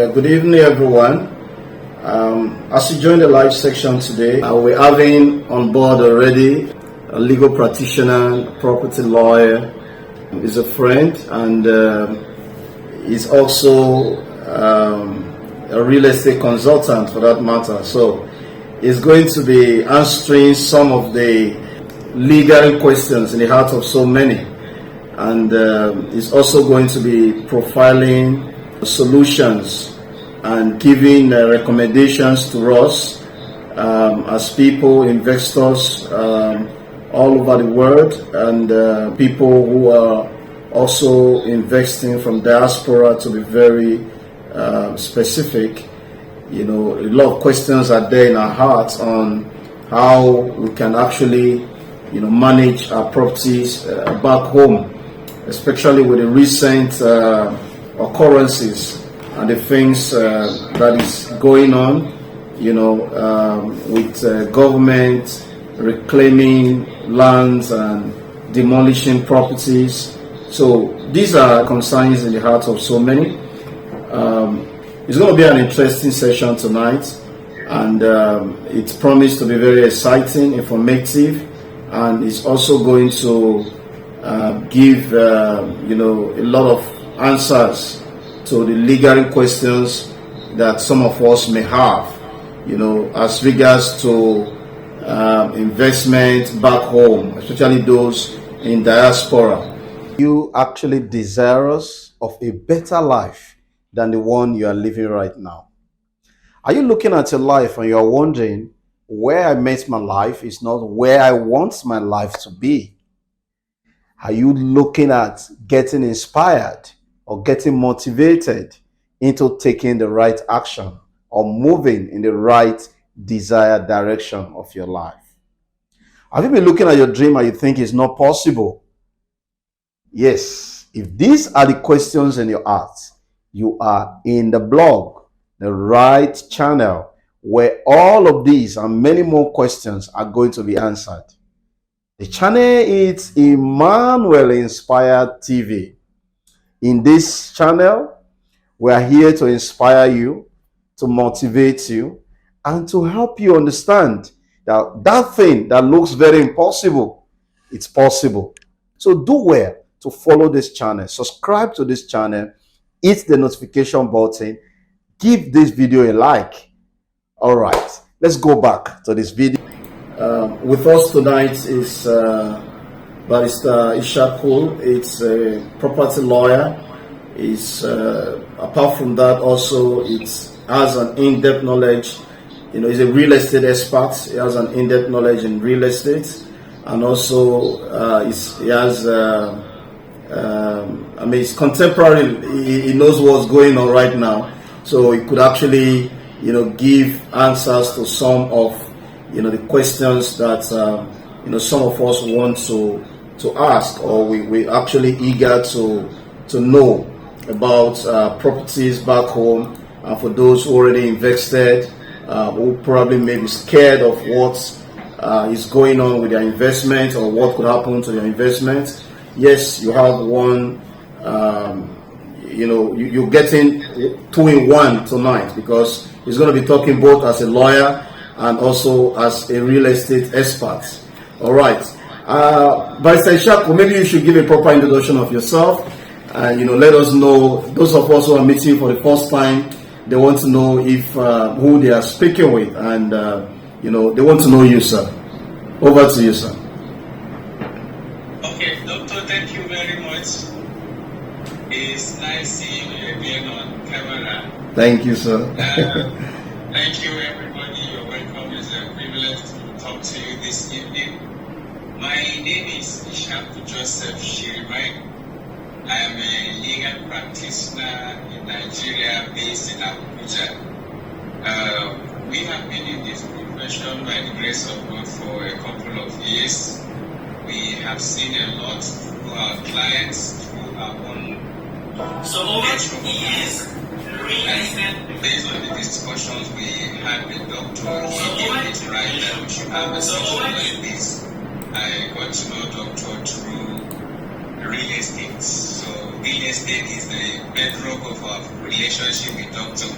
Good evening, everyone. As you join the live section today, we're having on board already a legal practitioner, a property lawyer, is a friend, and is also a real estate consultant for that matter. So he's going to be answering some of the legal questions in the heart of so many, and he's also going to be profiling solutions and giving recommendations to us as people, investors all over the world, and people who are also investing from diaspora, to be very specific. You know, a lot of questions are there in our hearts on how we can actually, you know, manage our properties back home, especially with the recent occurrences and the things that is going on, you know, with government reclaiming lands and demolishing properties. So these are concerns in the heart of so many. It's going to be an interesting session tonight, and it's promised to be very exciting, informative, and it's also going to give you know, a lot of answers to the legal questions that some of us may have, you know, as regards to investment back home, especially those in diaspora. You actually desirous of a better life than the one you are living right now? Are you looking at your life and you are wondering, where I met my life is not where I want my life to be? Are you looking at getting inspired or getting motivated into taking the right action or moving in the right desired direction of your life? Have you been looking at your dream and you think it's not possible? Yes, if these are the questions in your heart, you are in the blog, the right channel, where all of these and many more questions are going to be answered. The channel is Emmanuel Inspired TV. In this channel, we are here to inspire you, to motivate you, and to help you understand that that thing that looks very impossible, it's possible. So do well to follow this channel, subscribe to this channel, hit the notification button, give this video a like. All right, let's go back to this video. With us tonight is Barrister Ishaku. It's a property lawyer. It's apart from that, also it has an in-depth knowledge. You know, he's a real estate expert. He has an in-depth knowledge in real estate, and also he has. I mean, it's contemporary. He knows what's going on right now, so he could actually, you know, give answers to some of, you know, the questions that you know, some of us want to ask, or we actually eager to know about properties back home, and for those who already invested, who probably may be scared of what is going on with their investment or what could happen to their investment. Yes, you have one. You know, you're getting 2-in-1 tonight, because he's going to be talking both as a lawyer and also as a real estate expert. All right. Barrister Ishaku, maybe you should give a proper introduction of yourself, and, you know, let us know, those of us who are meeting for the first time, they want to know if who they are speaking with, and you know, they want to know you, sir. Over to you, sir. Okay, Doctor, thank you very much. It's nice seeing you again on camera. Thank you, sir. Thank you, everybody. You're welcome. It's a privilege to talk to you this evening. My name is Ishaku Joseph Shirimai. I am a legal practitioner in Nigeria, based in Abuja. We have been in this profession by the grace of God for a couple of years. We have seen a lot through our clients, through our own. So over the years, and based on the discussions we had with Doctor, he gave it right that we should have a session like this. I got to know Doctor through real estate. So real estate is the bedrock of our relationship with Doctor,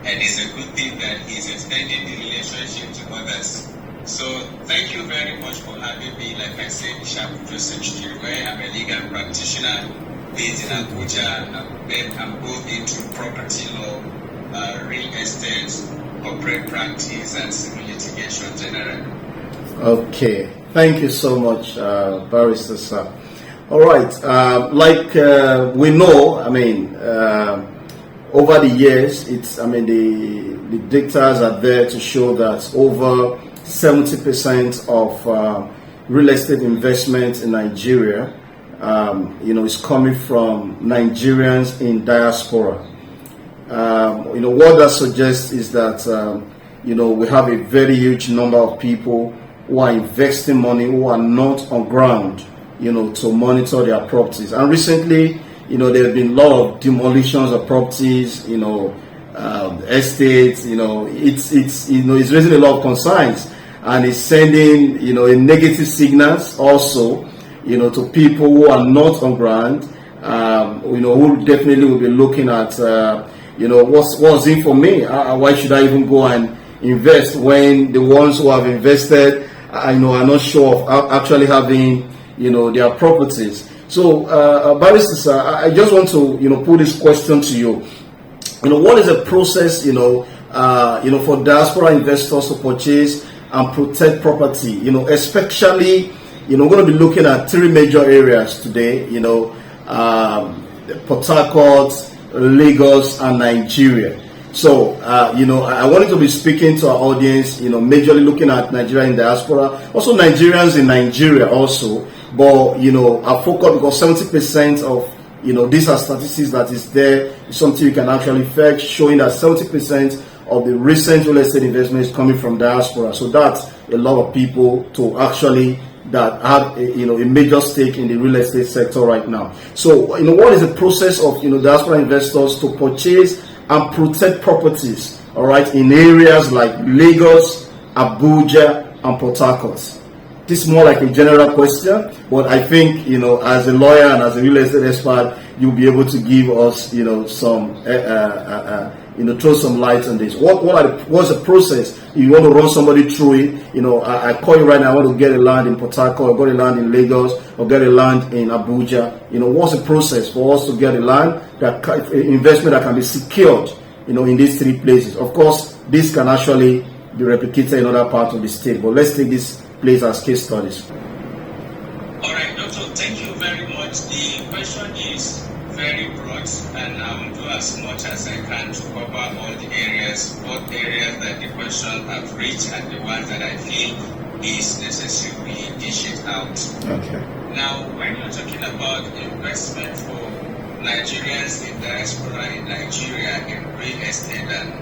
and it's a good thing that he's extending the relationship to others. So thank you very much for having me. Like I said, Ishaku Shirimai, I'm a legal practitioner based in Abuja. I'm both into property law, real estate, corporate practice, and civil litigation generally. Okay, thank you so much, Barrister sir. All right, we know, over the years, the data are there to show that over 70% of real estate investment in Nigeria, is coming from Nigerians in diaspora. What that suggests is that, we have a very huge number of people who are investing money, who are not on ground, to monitor their properties. And recently, there have been a lot of demolitions of properties, estates, it's raising a lot of concerns, and it's sending, a negative signals also, to people who are not on ground, who definitely will be looking at, what's in for me? Why should I even go and invest when the ones who have invested, are not sure of actually having, their properties? So, Barrister sir, I just want to, put this question to you. What is the process, for diaspora investors to purchase and protect property? Especially, we're going to be looking at three major areas today. Port Harcourt, Lagos, and Nigeria. So, I wanted to be speaking to our audience, majorly looking at Nigeria in diaspora, also Nigerians in Nigeria also. But, our focus, because 70% of, these are statistics that is there, is something you can actually fetch, showing that 70% of the recent real estate investment is coming from diaspora. So that's a lot of people to actually that have a major stake in the real estate sector right now. So, what is the process of, diaspora investors to purchase and protect properties, all right, in areas like Lagos, Abuja, and Port Harcourt? This is more like a general question, but I think, as a lawyer and as a real estate expert, you'll be able to give us, some, throw some light on this. What's the process? You want to run somebody through it, I call you right now, I want to get a land in Port Harcourt, or get a land in Lagos, or get a land in Abuja. What's the process for us to get a land, investment that can be secured, in these three places? Of course, this can actually be replicated in other parts of the state, but let's take this place as case studies. All right, Doctor, thank you very much. The question is very broad, and I will do as much as I can to cover all the areas, both areas that the question have reached and the ones that I feel is necessary we dish it out. Okay. Now, when you're talking about investment for Nigerians in diaspora in Nigeria in real estate and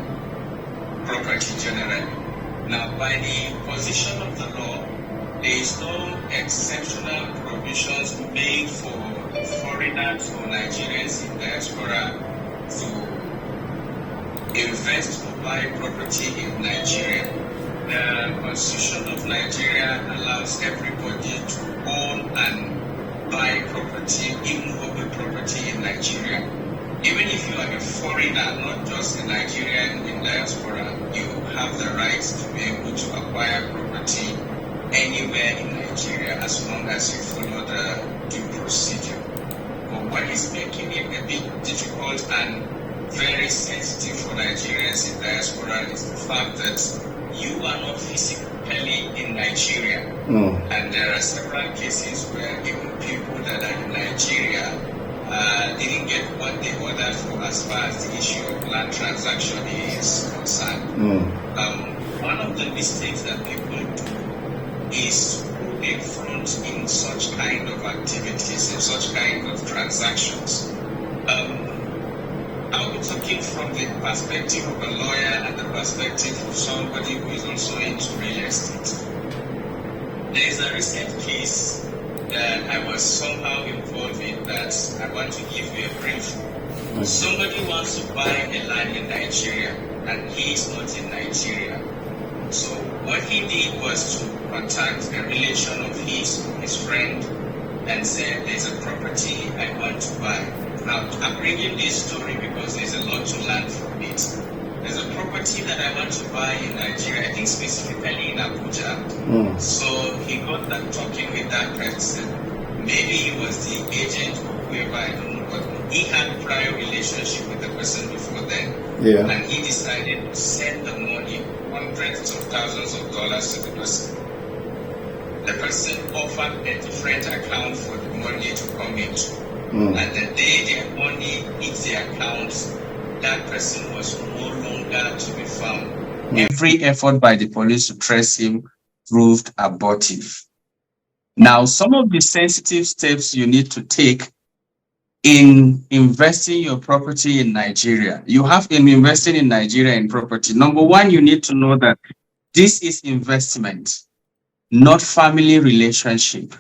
property generally, now by the position of the law, there is no exceptional provisions made for foreigners or Nigerians in diaspora to invest or buy property in Nigeria. The Constitution of Nigeria allows everybody to own and buy property, immovable property in Nigeria. Even if you are a foreigner, not just a Nigerian in diaspora, you have the right to be able to acquire property anywhere in Nigeria as long as you follow the due procedure. But what is making it a bit difficult and very sensitive for Nigerians in diaspora is the fact that you are not physically in Nigeria. And there are several cases where even people that are in Nigeria didn't get what they ordered for as far as the issue of land transaction is concerned. One of the mistakes that people do is who they front in such kind of activities, in such kind of transactions. I'll be talking from the perspective of a lawyer and the perspective of somebody who is also into real estate. There is a recent case that I was somehow involved in that I want to give you a brief. Somebody wants to buy a land in Nigeria and he is not in Nigeria. So what he did was to contact a relation of his friend and said, there's a property I want to buy. Now, I'm bringing this story because there's a lot to learn from it. There's a property that I want to buy in Nigeria, I think specifically in Abuja. So he got that talking with that person. Maybe he was the agent or whoever, I don't know, but he had prior relationship with the person before then. Yeah. And he decided to send the money, hundreds of thousands of dollars to the person. The person offered a different account for the money to come into. And the day their money hits the account, that person was no longer to be found. Every effort by the police to trace him proved abortive. Now, some of the sensitive steps you need to take in investing your property in Nigeria. You have in investing in Nigeria in property. Number one, you need to know that this is investment, not family relationship.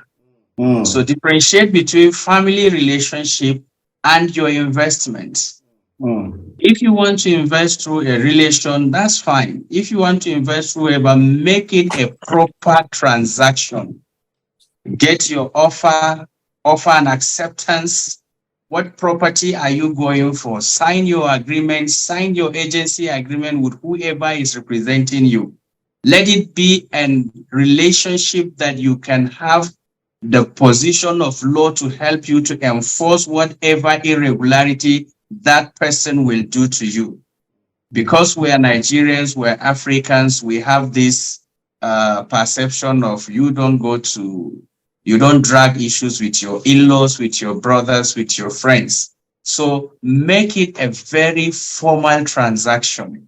So differentiate between family relationship and your investment. If you want to invest through a relation, that's fine. If you want to invest through make it a proper transaction. Get your offer and acceptance. What property are you going for? Sign your agreement, sign your agency agreement with whoever is representing you. Let it be a relationship that you can have the position of law to help you to enforce whatever irregularity that person will do to you. Because we are Nigerians, we're Africans, we have this perception of you don't drag issues with your in-laws, with your brothers, with your friends. So make it a very formal transaction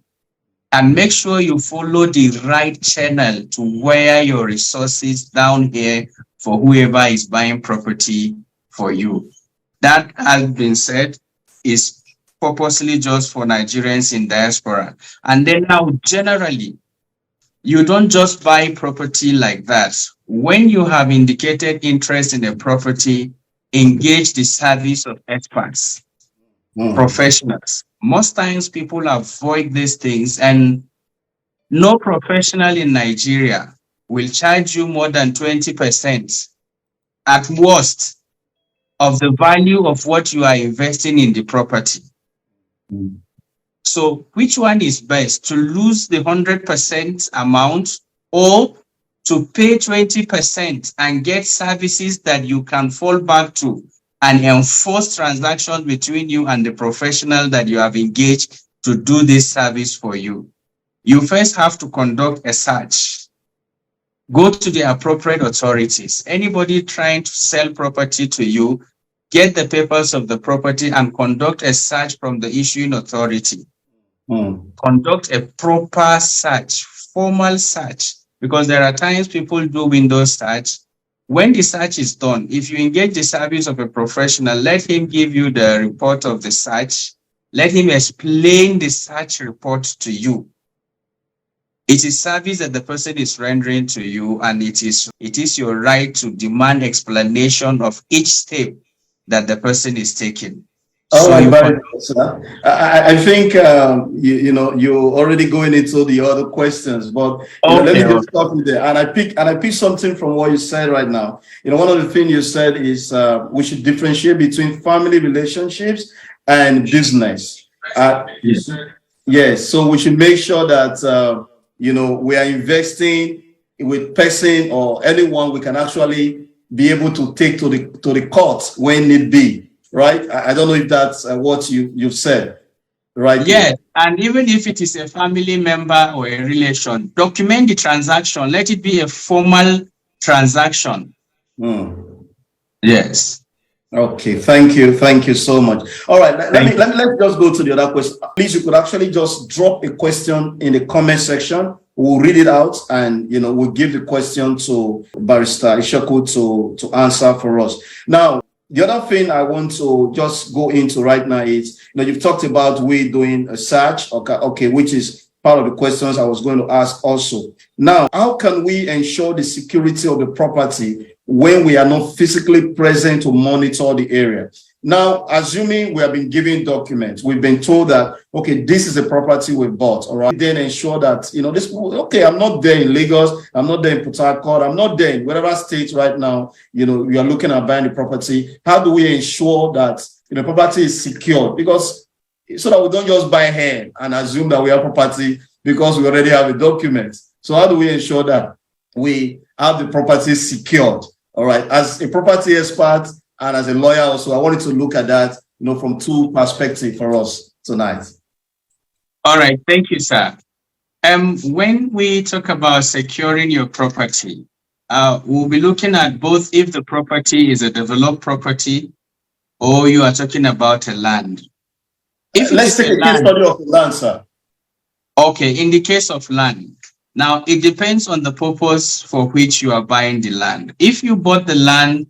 and make sure you follow the right channel to wire your resources down here for whoever is buying property for you. That has been said is purposely just for Nigerians in diaspora. And then now generally, you don't just buy property like that. When you have indicated interest in a property, engage the service of experts, professionals. Most times people avoid these things, and no professional in Nigeria will charge you more than 20% at worst of the value of what you are investing in the property. So which one is best, to lose the 100% amount or to pay 20% and get services that you can fall back to and enforce transactions between you and the professional that you have engaged to do this service for you? You first have to conduct a search. Go to the appropriate authorities. Anybody trying to sell property to you, get the papers of the property and conduct a search from the issuing authority. Conduct a proper search, formal search, because there are times people do window search. When the search is done, if you engage the service of a professional, let him give you the report of the search. Let him explain the search report to you. It is service that the person is rendering to you, and it is your right to demand explanation of each step that the person is taking. All right, very good, sir. I think you're already going into the other questions, but let me just stop you there. And I pick something from what you said right now. One of the things you said is we should differentiate between family relationships and business. Yes, so we should make sure that we are investing with person or anyone we can actually be able to take to the court when need be. Right? I don't know if that's what you've said, right? Yes, and even if it is a family member or a relation, document the transaction. Let it be a formal transaction. Yes. Okay, thank you so much. All right, let's just go to the other question. Please, you could actually just drop a question in the comment section. We'll read it out, and we'll give the question to Barrister Ishaku to answer for us. Now, the other thing I want to just go into right now is, you've talked about we doing a search, okay, which is part of the questions I was going to ask also. Now, how can we ensure the security of the property when we are not physically present to monitor the area? Now, assuming we have been given documents, we've been told that, okay, this is a property we bought, all right? Then ensure that, I'm not there in Lagos, I'm not there in Port Harcourt, I'm not there in whatever state right now, you are looking at buying the property. How do we ensure that property is secured, because so that we don't just buy here and assume that we have property because we already have a document. So how do we ensure that we have the property secured? All right. As a property expert and as a lawyer also, I wanted to look at that, from two perspectives for us tonight. All right. Thank you, sir. When we talk about securing your property, we'll be looking at both if the property is a developed property or you are talking about a land. If let's take a case study of the land, sir. Okay, in the case of land, now it depends on the purpose for which you are buying the land. If you bought the land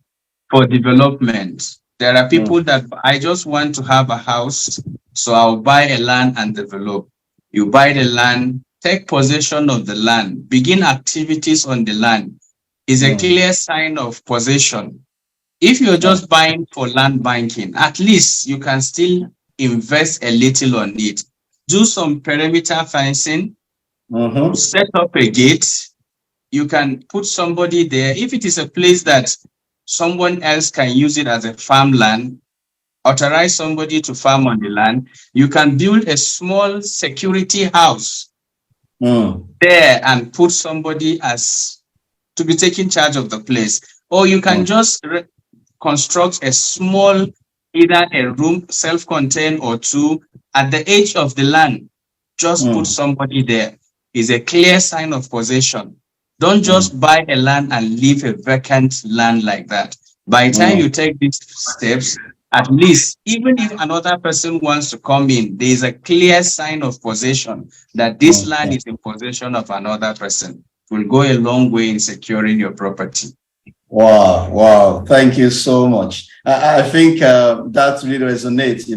for development, there are people that I just want to have a house, so I'll buy a land and develop. You buy the land, take possession of the land, begin activities on the land, is a clear sign of possession. If you're just buying for land banking, at least you can still invest a little on it. Do some perimeter fencing, set up a gate. You can put somebody there. If it is a place that someone else can use it as a farmland, authorize somebody to farm on the land. You can build a small security house there and put somebody as to be taking charge of the place. Or you can just construct a small, either a room, self-contained or two, at the edge of the land. Just put somebody there. Is a clear sign of possession. Don't just buy a land and leave a vacant land like that. By the time you take these steps, at least, even if another person wants to come in, there is a clear sign of possession that this land is in possession of another person. It will go a long way in securing your property. Wow. Thank you so much. I think that really resonates.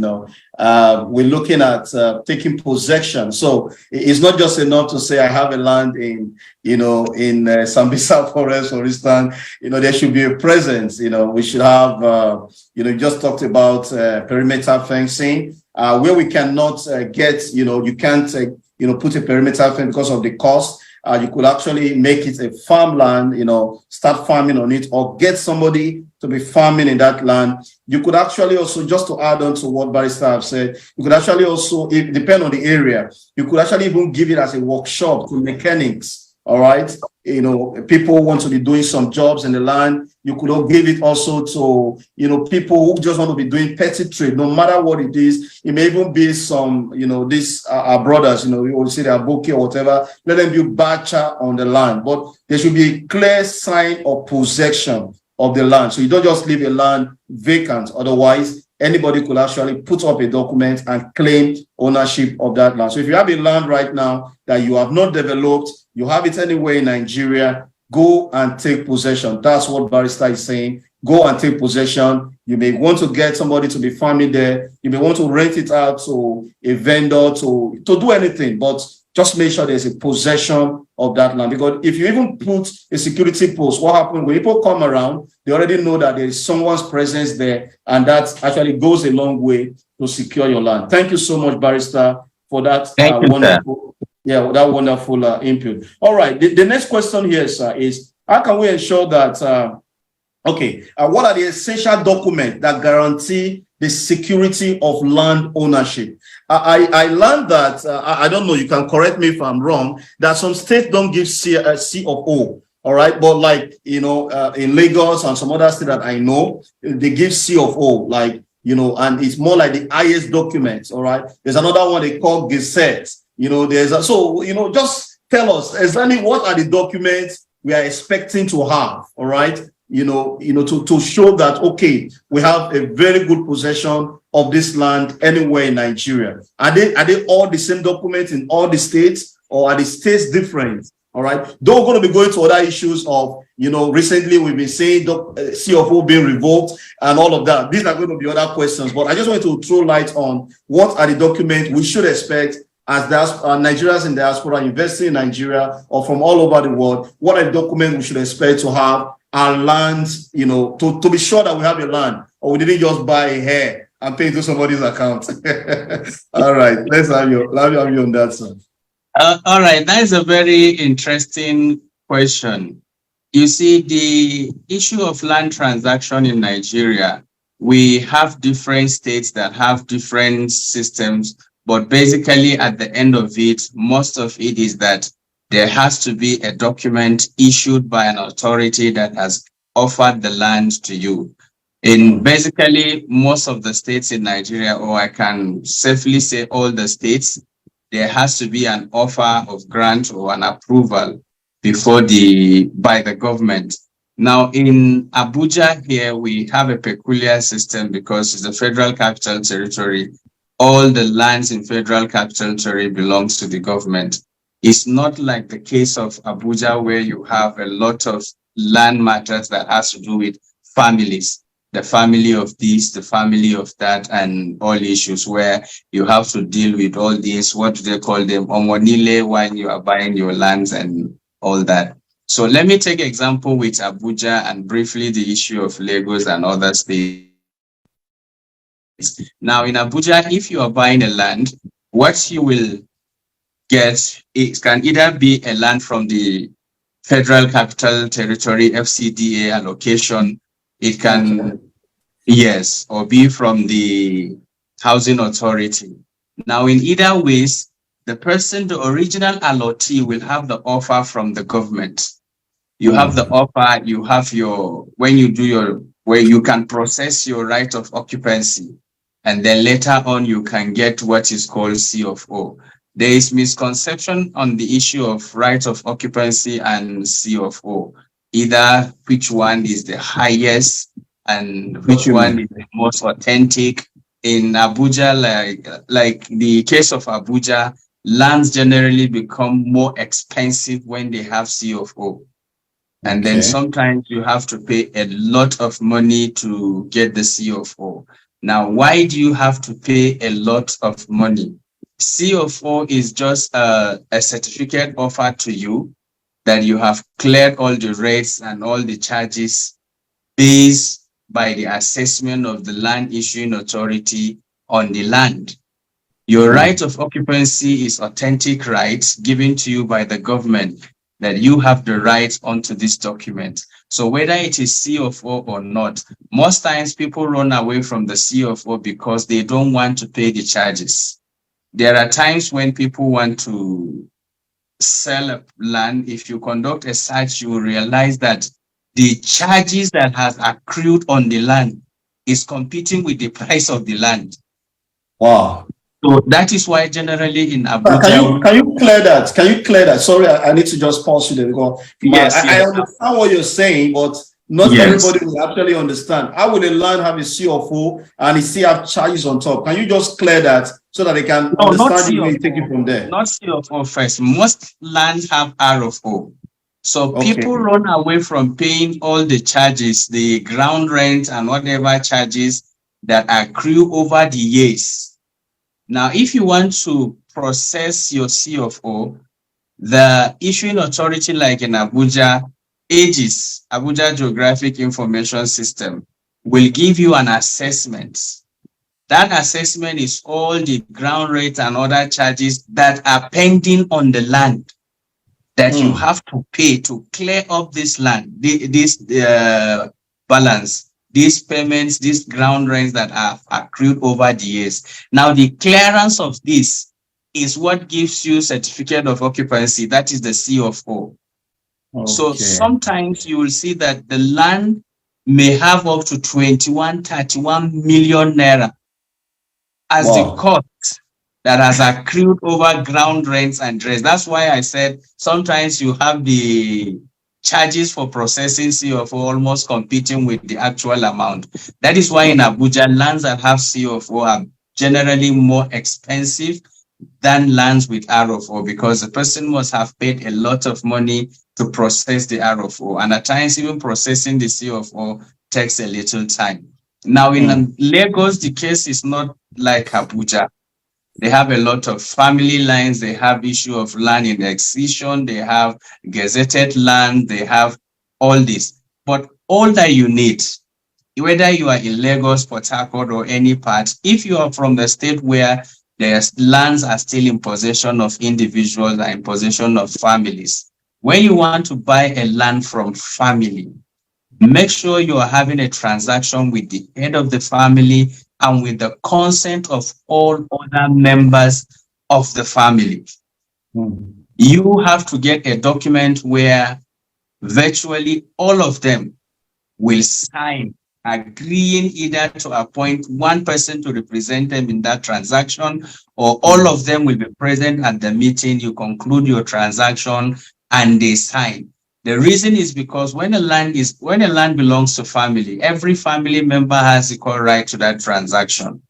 We're looking at taking possession. So it's not just enough to say I have a land in Sambisa Forest, for instance. There should be a presence. We should have, just talked about perimeter fencing, where we cannot get, you can't, put a perimeter fence because of the cost. You could actually make it a farmland, start farming on it, or get somebody to be farming in that land. You could actually also, just to add on to what Barrister have said, you could actually also, it depends on the area, you could actually even give it as a workshop to mechanics. All right. People want to be doing some jobs in the land. You could give it also to, people who just want to be doing petty trade, no matter what it is. It may even be some, these our brothers, we will say they're bookie or whatever. Let them be batcher on the land. But there should be a clear sign of possession of the land. So you don't just leave a land vacant. Otherwise, anybody could actually put up a document and claim ownership of that land. So if you have a land right now that you have not developed, you have it anywhere in Nigeria, go and take possession. That's what Barrister is saying. Go and take possession. You may want to get somebody to be farming there. You may want to rent it out to a vendor to do anything, but just make sure there's a possession of that land. Because if you even put a security post, what happens when people come around, they already know that there is someone's presence there, and that actually goes a long way to secure your land. Thank you so much, Barrister, for that wonderful. Yeah, that wonderful input. All right. The next question here, sir, is how can we ensure that, what are the essential documents that guarantee the security of land ownership? I learned that, I don't know, you can correct me if I'm wrong, that some states don't give C of O. All right. But like, in Lagos and some other states that I know, they give C of O, like, and it's more like the highest documents. All right. There's another one they call Gazette. Just tell us exactly what are the documents we are expecting to have, all right? To show that, okay, we have a very good possession of this land anywhere in Nigeria. Are they all the same documents in all the states, or are the states different? All right. Though we're going to be going to other issues of, recently we've been saying CFO being revoked and all of that. These are going to be other questions, but I just want to throw light on what are the documents we should expect as Nigerians in diaspora investing in Nigeria or from all over the world. What are the documents we should expect to have our lands, to be sure that we have a land, or we didn't just buy a hair and pay into somebody's account. All right, let's have you on that, sir. All right, that is a very interesting question. You see, the issue of land transaction in Nigeria we have different states that have different systems, but basically at the end of it, most of it is that there has to be a document issued by an authority that has offered the land to you. In basically most of the states in Nigeria, or I can safely say all the states, there has to be an offer of grant or an approval by the government. Now in Abuja here, we have a peculiar system because it's the Federal Capital Territory. All the lands in Federal Capital Territory belongs to the government. It's not like the case of Abuja where you have a lot of land matters that has to do with families, the family of this, the family of that, and all issues where you have to deal with all these, what do they call them, omonile, when you are buying your lands and all that. So let me take example with Abuja and briefly the issue of Lagos and other states. Now in Abuja, if you are buying a land, what you will get, it can either be a land from the Federal Capital Territory, FCDA allocation. It can, yes, or be from the Housing Authority. Now in either ways, the original allottee will have the offer from the government. You have the offer, you have where you can process your right of occupancy. And then later on, you can get what is called C of O. There is misconception on the issue of right of occupancy and C of O. Either which one is the highest and which one is the most authentic. In Abuja, like the case of Abuja, lands generally become more expensive when they have C of O. And then sometimes you have to pay a lot of money to get the C of O. Now, why do you have to pay a lot of money? C of O is just a certificate offered to you that you have cleared all the rates and all the charges based by the assessment of the land issuing authority on the land. Your right of occupancy is authentic rights given to you by the government, that you have the right onto this document. So whether it is C of O or not, most times people run away from the C of O because they don't want to pay the charges. There are times when people want to sell a land. If you conduct a search, you will realize that the charges that has accrued on the land is competing with the price of the land. Wow. So that is why generally in Abuja... Can you clear that? Can you clear that? Sorry, I need to just pause you there because I understand what you're saying, but not everybody will actually understand. How will a land have a C of O and it still have charges on top? Can you just clear that so that they can understand you and take it from there? Not C of O first. Most lands have R of O. So people run away from paying all the charges, the ground rent and whatever charges that accrue over the years. Now, if you want to process your C of O, the issuing authority, like in Abuja, AGIS, Abuja Geographic Information System, will give you an assessment. That assessment is all the ground rate and other charges that are pending on the land that you have to pay to clear up this land, this balance. These payments, these ground rents that are accrued over the years. Now, the clearance of this is what gives you certificate of occupancy. That is the C of O. So sometimes you will see that the land may have up to 21, 31 million naira as the cost that has accrued over ground rents and rents. That's why I said sometimes you have the charges for processing C of O almost competing with the actual amount. That is why in Abuja, lands that have C of O are generally more expensive than lands with R of O, because the person must have paid a lot of money to process the R of O. And at times, even processing the C of O takes a little time. Now, in Lagos, the case is not like Abuja. They have a lot of family lines. They have issue of land in excision. They have gazetted land. They have all this. But all that you need, whether you are in Lagos, Port Harcourt, or any part, if you are from the state where there's lands are still in possession of individuals and in possession of families, when you want to buy a land from family, Make sure you are having a transaction with the head of the family and with the consent of all other members of the family. You have to get a document where virtually all of them will sign, agreeing either to appoint one person to represent them in that transaction, or all of them will be present at the meeting. You conclude your transaction and they sign. The reason is because when a land belongs to family, every family member has equal right to that transaction.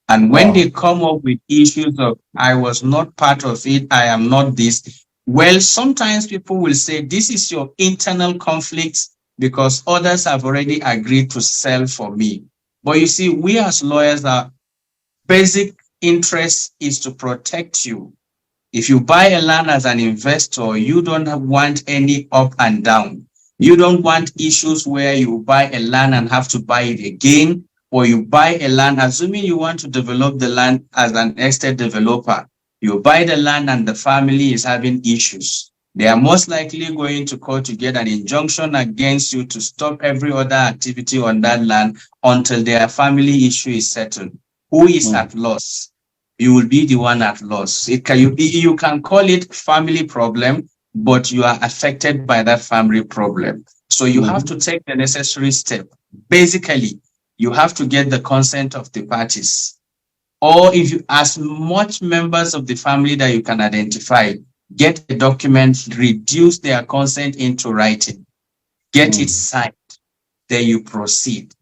And when they come up with issues of, I was not part of it, I am not this, well, sometimes people will say, this is your internal conflicts because others have already agreed to sell for me. But you see, we as lawyers, our basic interest is to protect you. If you buy a land as an investor, you don't want any up and down. You don't want issues where you buy a land and have to buy it again, or you buy a land, assuming you want to develop the land as an estate developer. You buy the land and the family is having issues. They are most likely going to court to get an injunction against you to stop every other activity on that land until their family issue is settled. Who is at loss? You will be the one at loss. You can call it family problem, but you are affected by that family problem. So you have to take the necessary step. Basically, you have to get the consent of the parties. Or if you, as much members of the family that you can identify, get a document, reduce their consent into writing, get it signed, then you proceed.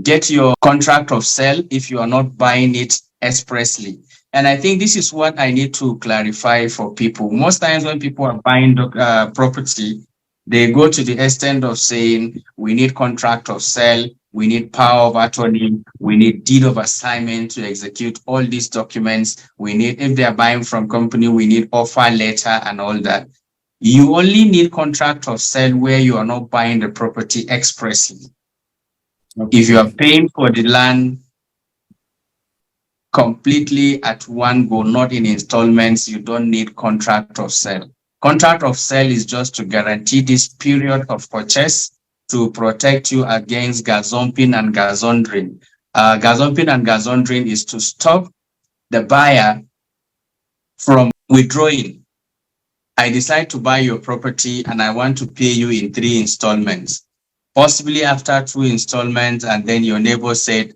Get your contract of sale if you are not buying it expressly. And I think this is what I need to clarify for people. Most times when people are buying property, they go to the extent of saying, we need contract of sale, we need power of attorney, we need deed of assignment to execute all these documents. We need, if they are buying from company, we need offer letter and all that. You only need contract of sale where you are not buying the property expressly. Okay. If you are paying for the land completely at one go, not in installments, you don't need contract of sale. Contract of sale is just to guarantee this period of purchase to protect you against gazumping and gazundering. Gazumping and gazundering is to stop the buyer from withdrawing. I decide to buy your property and I want to pay you in 3 installments. Possibly after 2 installments, and then your neighbor said,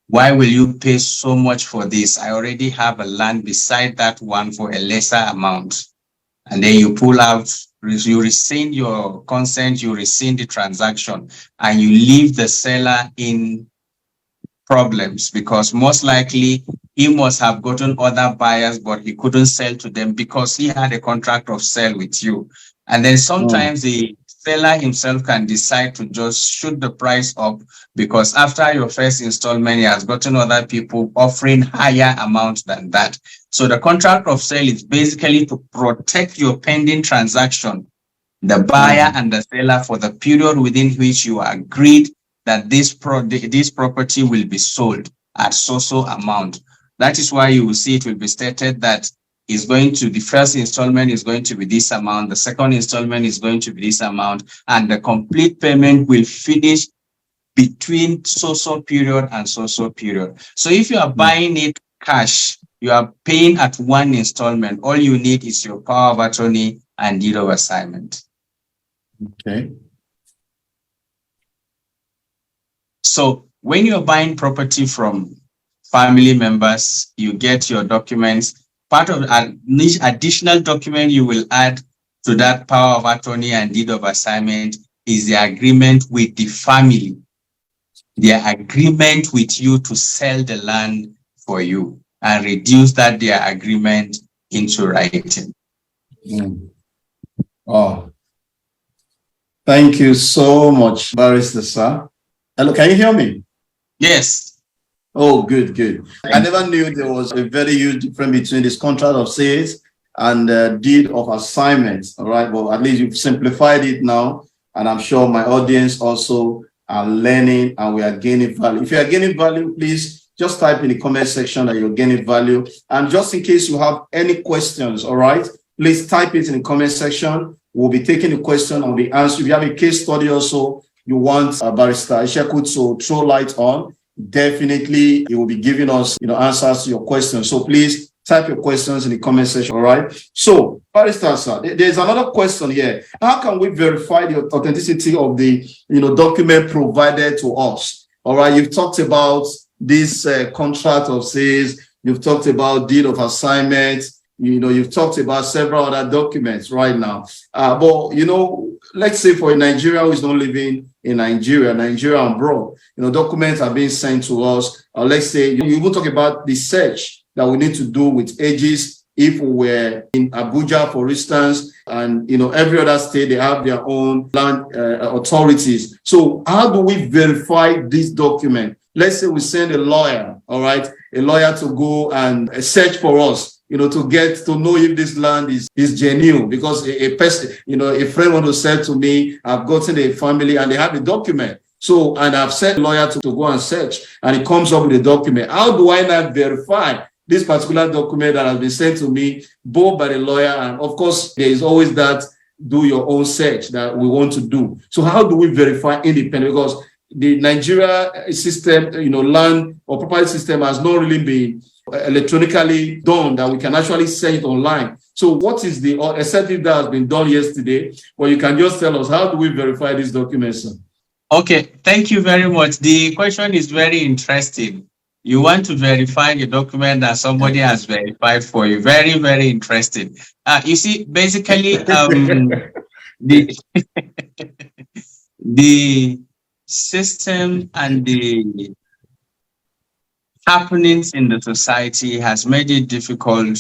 why will you pay so much for this? I already have a land beside that one for a lesser amount. And then you pull out, you rescind your consent, you rescind the transaction, and you leave the seller in problems because most likely he must have gotten other buyers, but he couldn't sell to them because he had a contract of sale with you. And then sometimes the seller himself can decide to just shoot the price up because after your first installment, he has gotten other people offering higher amounts than that. So the contract of sale is basically to protect your pending transaction, the buyer and the seller, for the period within which you agreed that this property will be sold at so amount. That is why you will see it will be stated that is going to, the first installment is going to be this amount, the second installment is going to be this amount, and the complete payment will finish between so period and so period. So if you are buying it cash, you are paying at 1 installment. All you need is your power of attorney and deed of assignment. Okay. So when you're buying property from family members, you get your documents. Part of an additional document you will add to that power of attorney and deed of assignment is the agreement with the family, their agreement with you to sell the land for you, and reduce that their agreement into writing. Oh, thank you so much, Barrister Sir. Hello, can you hear me? Yes. Oh, good. I never knew there was a very huge difference between this contract of sales and deed of assignment. All right, well, at least you've simplified it now, and I'm sure my audience also are learning and we are gaining value. If you are gaining value, please just type in the comment section that you're gaining value. And just in case you have any questions, all right, please type it in the comment section. We'll be taking the question and the answer. If you have a case study also, you want Barrister Ishaku to throw light on, definitely he will be giving us, answers to your questions. So please type your questions in the comment section. All right. So, Barrister, sir, there's another question here. How can we verify the authenticity of the, document provided to us? All right. You've talked about this contract of sales. You've talked about deed of assignment. You've talked about several other documents right now. But, let's say for a Nigerian who is not living in Nigeria and abroad, documents are being sent to us. Let's say you even talk about the search that we need to do with ages. If we were in Abuja, for instance, and every other state, they have their own land authorities. So how do we verify this document? Let's say we send a lawyer, all right, a lawyer to go and search for us, to get to know if this land is genuine. Because a person, a friend want to say to me, I've gotten a family and they have the document. So, and I've sent a lawyer to go and search, and it comes up with a document. How do I not verify this particular document that has been sent to me, both by the lawyer, and of course, there is always that do your own search that we want to do. So how do we verify independent? Because the Nigeria system, land or property system has not really been electronically done that we can actually send it online. So what is the, except if that has been done yesterday, well, you can just tell us, how do we verify these documents, sir? Okay, thank you very much. The question is very interesting. You want to verify the document that somebody has verified for you. Very, very interesting. You see, basically, the system and the happenings in the society has made it difficult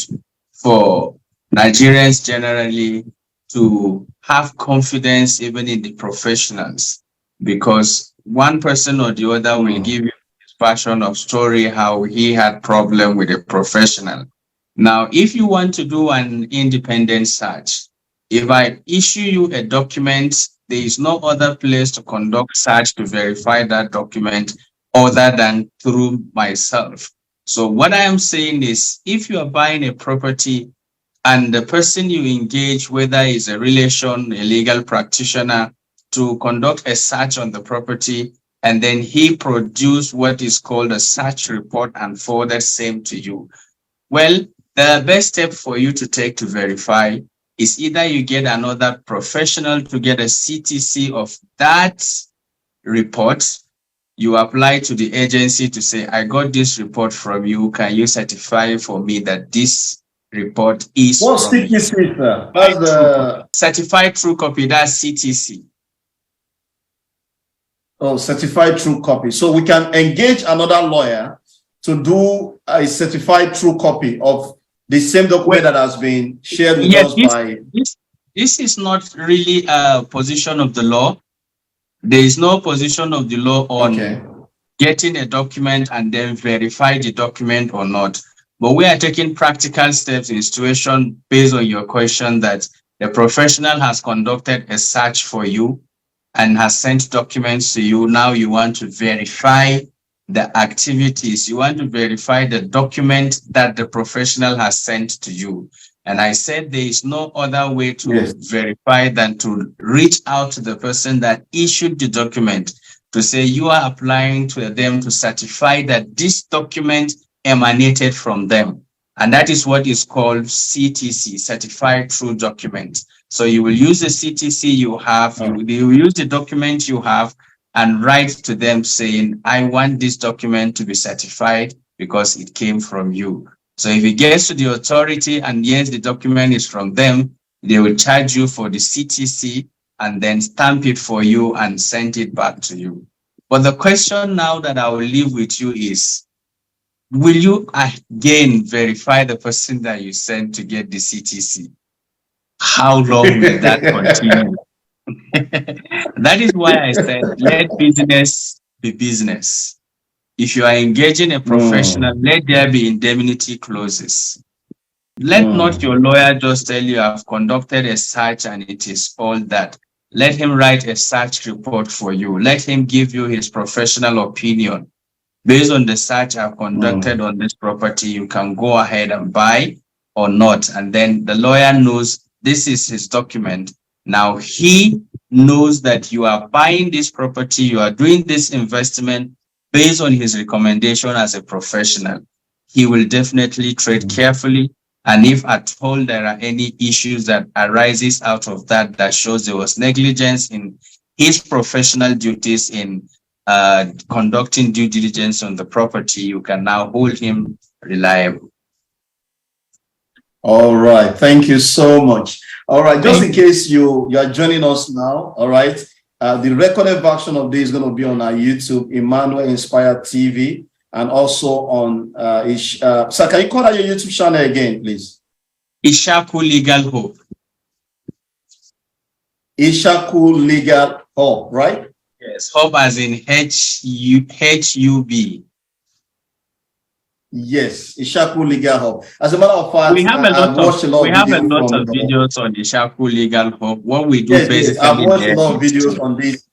for Nigerians generally to have confidence even in the professionals, because one person or the other will give you version of story how he had problem with a professional. Now, if you want to do an independent search, if I issue you a document, there is no other place to conduct search to verify that document other than through myself. So what I am saying is, if you are buying a property and the person you engage, whether is a relation, a legal practitioner, to conduct a search on the property, and then he produced what is called a search report and forwarded same to you. Well, the best step for you to take to verify is either you get another professional to get a CTC of that report. You apply to the agency to say, I got this report from you. Can you certify for me that this report is what's CTC, sir? That's the certified true copy. That's CTC. Oh, certified true copy. So we can engage another lawyer to do a certified true copy of the same document that has been shared with us by... This is not really a position of the law. There is no position of the law on getting a document and then verify the document or not. But we are taking practical steps in situation based on your question that the professional has conducted a search for you and has sent documents to you. Now you want to verify the activities. You want to verify the document that the professional has sent to you. And I said there is no other way to verify than to reach out to the person that issued the document to say you are applying to them to certify that this document emanated from them. And that is what is called CTC, Certified True Document. So you will use the CTC you have, you will use the document you have and write to them saying, I want this document to be certified because it came from you. So if it gets to the authority and yes, the document is from them, they will charge you for the CTC and then stamp it for you and send it back to you. But the question now that I will leave with you is, will you again verify the person that you sent to get the CTC? How long will that continue? That is why I said, let business be business. If you are engaging a professional, let there be indemnity clauses. Let not your lawyer just tell you I've conducted a search and it is all that. Let him write a search report for you. Let him give you his professional opinion. Based on the search I've conducted on this property, you can go ahead and buy or not. And then the lawyer knows this is his document. Now he knows that you are buying this property, you are doing this investment based on his recommendation as a professional, he will definitely tread carefully. And if at all there are any issues that arises out of that, that shows there was negligence in his professional duties in conducting due diligence on the property, you can now hold him reliable. All right. Thank you so much. All right. Just in case you are joining us now, all right. The recorded version of this is going to be on our YouTube, Emmanuel Inspired TV, and also on sir, can you call out your YouTube channel again, please? Ishaku Legal Hope. Ishaku Legal Hope, right? Yes, Hope as in H-U-B. Yes, Ishaku Legal Hope. As a matter of fact, we have a lot of videos on Ishaku Legal Hope. What we do basically, I've watched a lot of videos on this.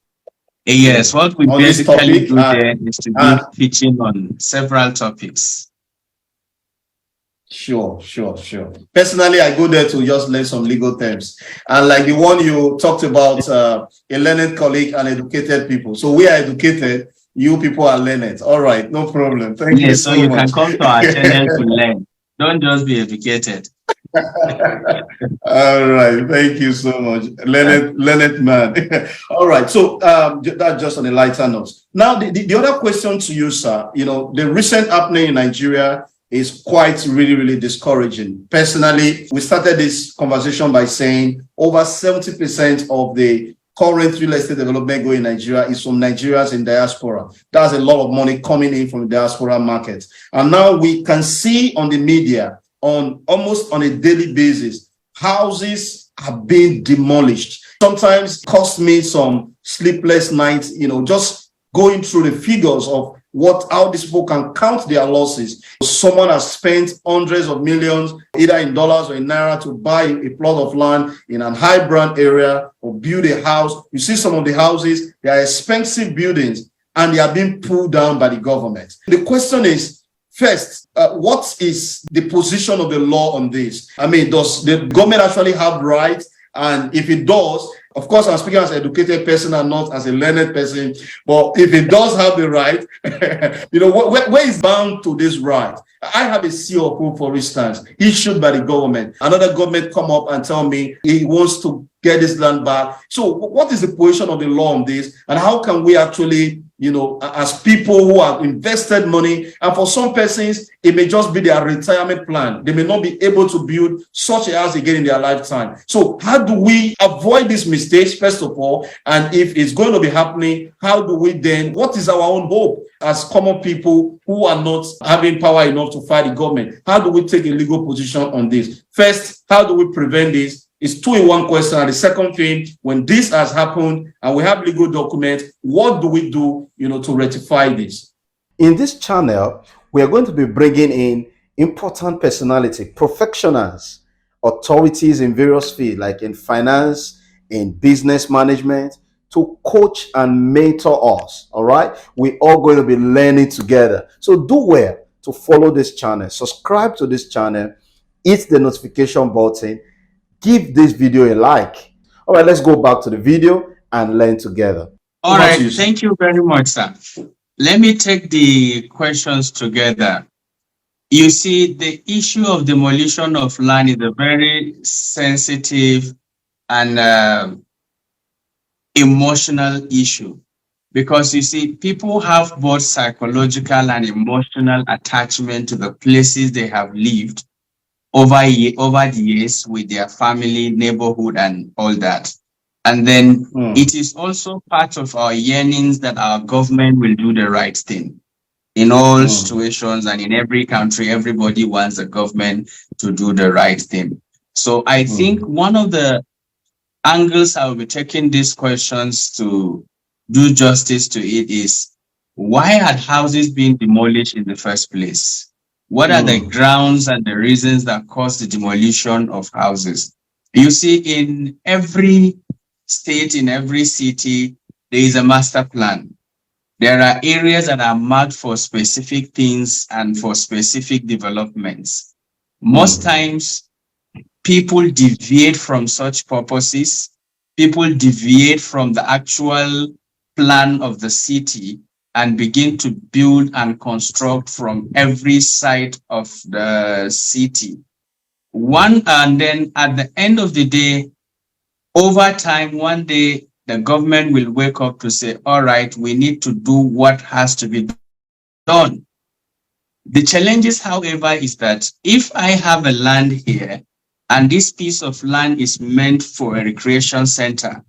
Yes, what we basically do there is to do teaching on several topics. Sure. Personally, I go there to just learn some legal terms. And like the one you talked about, a learned colleague and educated people. So we are educated, you people are learned. All right, no problem. Thank you so much. So you can come to our channel to learn. Don't just be educated. All right, thank you so much. Learned man. All right, so that's just on a lighter note. Now, the other question to you, sir, the recent happening in Nigeria is quite really discouraging. Personally, we started this conversation by saying over 70% of the current real estate development going in Nigeria is from Nigerians in diaspora. That's a lot of money coming in from the diaspora market. And now we can see on the media almost on a daily basis, houses are being demolished. Sometimes it costs me some sleepless nights, just going through the figures of how these people can count their losses. Someone has spent hundreds of millions, either in dollars or in naira, to buy a plot of land in an high brand area or build a house. You see some of the houses, they are expensive buildings and they are being pulled down by the government. The question is, first, what is the position of the law on this? I mean, does the government actually have rights? And if it does, of course, I'm speaking as an educated person and not as a learned person, but if it does have the right, where is bound to this right? I have a CO, for instance, issued by the government. Another government come up and tell me he wants to get this land back. So what is the position of the law on this? And how can we actually, as people who have invested money, and for some persons, it may just be their retirement plan. They may not be able to build such a house again in their lifetime. So how do we avoid these mistakes, first of all? And if it's going to be happening, how do we then, what is our own hope as common people who are not having power enough to fight the government? How do we take a legal position on this? First, how do we prevent this? It's two in one question. And the second thing, when this has happened and we have legal documents, what do we do, to rectify this? In this channel, we are going to be bringing in important personality, professionals, authorities in various fields, like in finance, in business management, to coach and mentor us. All right. We're all going to be learning together. So do well to follow this channel, subscribe to this channel, hit the notification button, give this video a like. All right, let's go back to the video and learn together. All right, thank you very much, sir. Let me take the questions together. You see, the issue of demolition of land is a very sensitive and emotional issue, because you see, people have both psychological and emotional attachment to the places they have lived over the years with their family, neighborhood, and all that. And then it is also part of our yearnings that our government will do the right thing. In all situations and in every country, everybody wants the government to do the right thing. So I think one of the angles I will be taking these questions to do justice to it is, why had houses been demolished in the first place? What are the grounds and the reasons that caused the demolition of houses? You see, in every state, in every city, there is a master plan. There are areas that are marked for specific things and for specific developments. Most times, people deviate from such purposes people deviate from the actual plan of the city and begin to build and construct from every side of the city. And then at the end of the day, over time, one day, the government will wake up to say, all right, we need to do what has to be done. The challenges, however, is that if I have a land here and this piece of land is meant for a recreation center,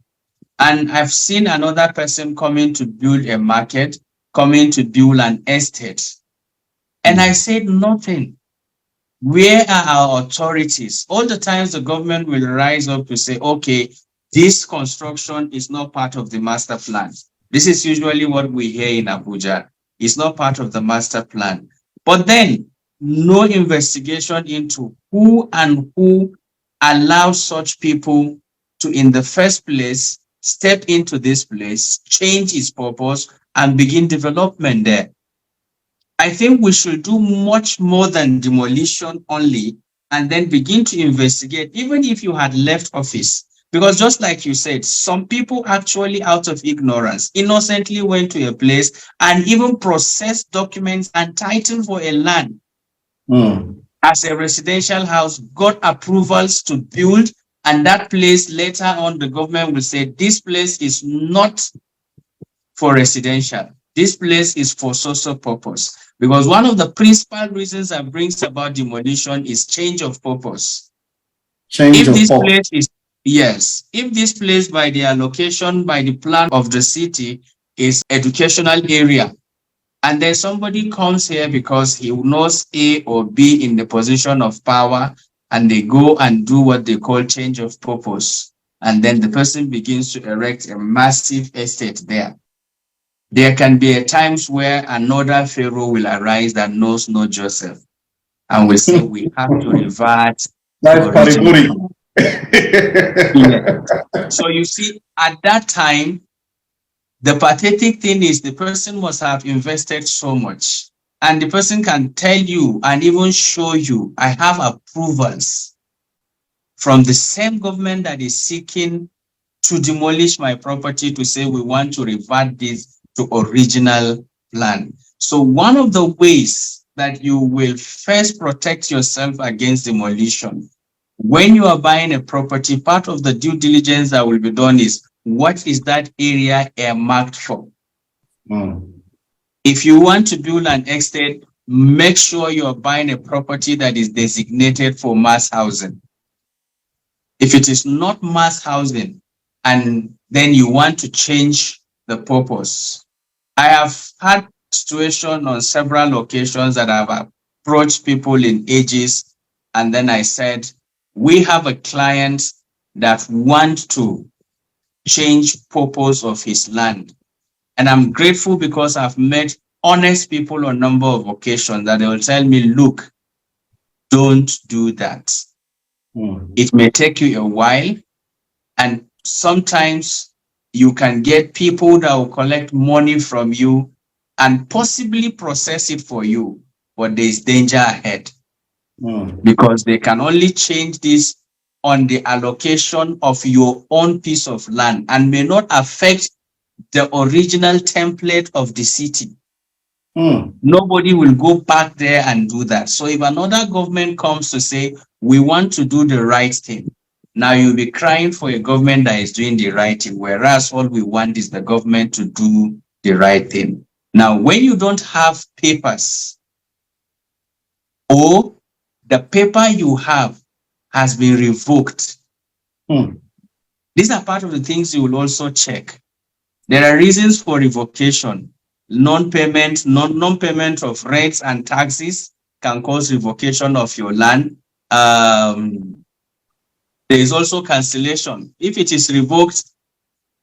and I've seen another person coming to build a market, coming to build an estate, and I said nothing. Where are our authorities? All the times the government will rise up to say, okay, this construction is not part of the master plan. This is usually what we hear in Abuja. It's not part of the master plan. But then no investigation into who allowed such people to, in the first place, step into this place, change its purpose, and begin development there. I think we should do much more than demolition only, and then begin to investigate, even if you had left office. Because just like you said, some people actually, out of ignorance, innocently went to a place and even processed documents and title for a land as a residential house, got approvals to build, and that place later on the government will say, this place is not for residential. This place is for social purpose. Because one of the principal reasons that brings about demolition is change of purpose. If this place by the allocation, by the plan of the city is educational area, and then somebody comes here because he knows A or B in the position of power, and they go and do what they call change of purpose, and then the person begins to erect a massive estate there. There can be a times where another Pharaoh will arise that knows no Joseph, and we say we have to revert to original. Yeah. So you see, at that time, the pathetic thing is the person must have invested so much, and the person can tell you and even show you, I have approvals from the same government that is seeking to demolish my property to say we want to revert this to original plan. So one of the ways that you will first protect yourself against demolition, when you are buying a property, part of the due diligence that will be done is, what is that area earmarked for? If you want to build an estate, make sure you are buying a property that is designated for mass housing. If it is not mass housing, and then you want to change the purpose. I have had situation on several occasions that I've approached people in ages, and then I said, we have a client that wants to change purpose of his land. And I'm grateful because I've met honest people on a number of occasions that they will tell me, look, don't do that. It may take you a while, and sometimes you can get people that will collect money from you and possibly process it for you, but there's danger ahead. Because they can only change this on the allocation of your own piece of land and may not affect the original template of the city. Nobody will go back there and do that. So if another government comes to say, we want to do the right thing, now you'll be crying for a government that is doing the right thing, whereas all we want is the government to do the right thing. Now, when you don't have papers, or the paper you have has been revoked, these are part of the things you will also check. There are reasons for revocation. Non-payment of rates and taxes can cause revocation of your land. There is also cancellation. If it is revoked,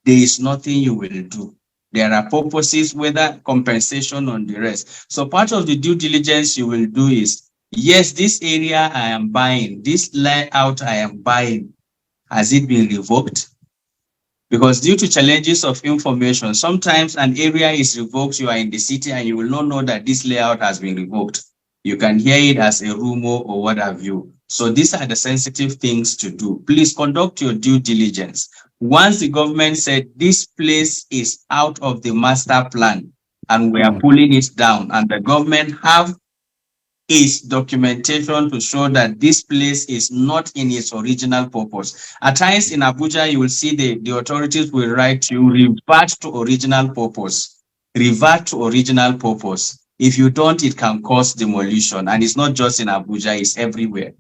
there is nothing you will do. There are purposes, whether compensation on the rest. So part of the due diligence you will do is, yes, this area I am buying, this layout I am buying, has it been revoked? Because due to challenges of information, sometimes an area is revoked, you are in the city and you will not know that this layout has been revoked. You can hear it as a rumor or what have you. So these are the sensitive things to do. Please conduct your due diligence. Once the government said this place is out of the master plan and we are pulling it down, and the government have its documentation to show that this place is not in its original purpose. At times in Abuja, you will see the authorities will write to you, revert to original purpose. Revert to original purpose. If you don't, it can cause demolition. And it's not just in Abuja, it's everywhere.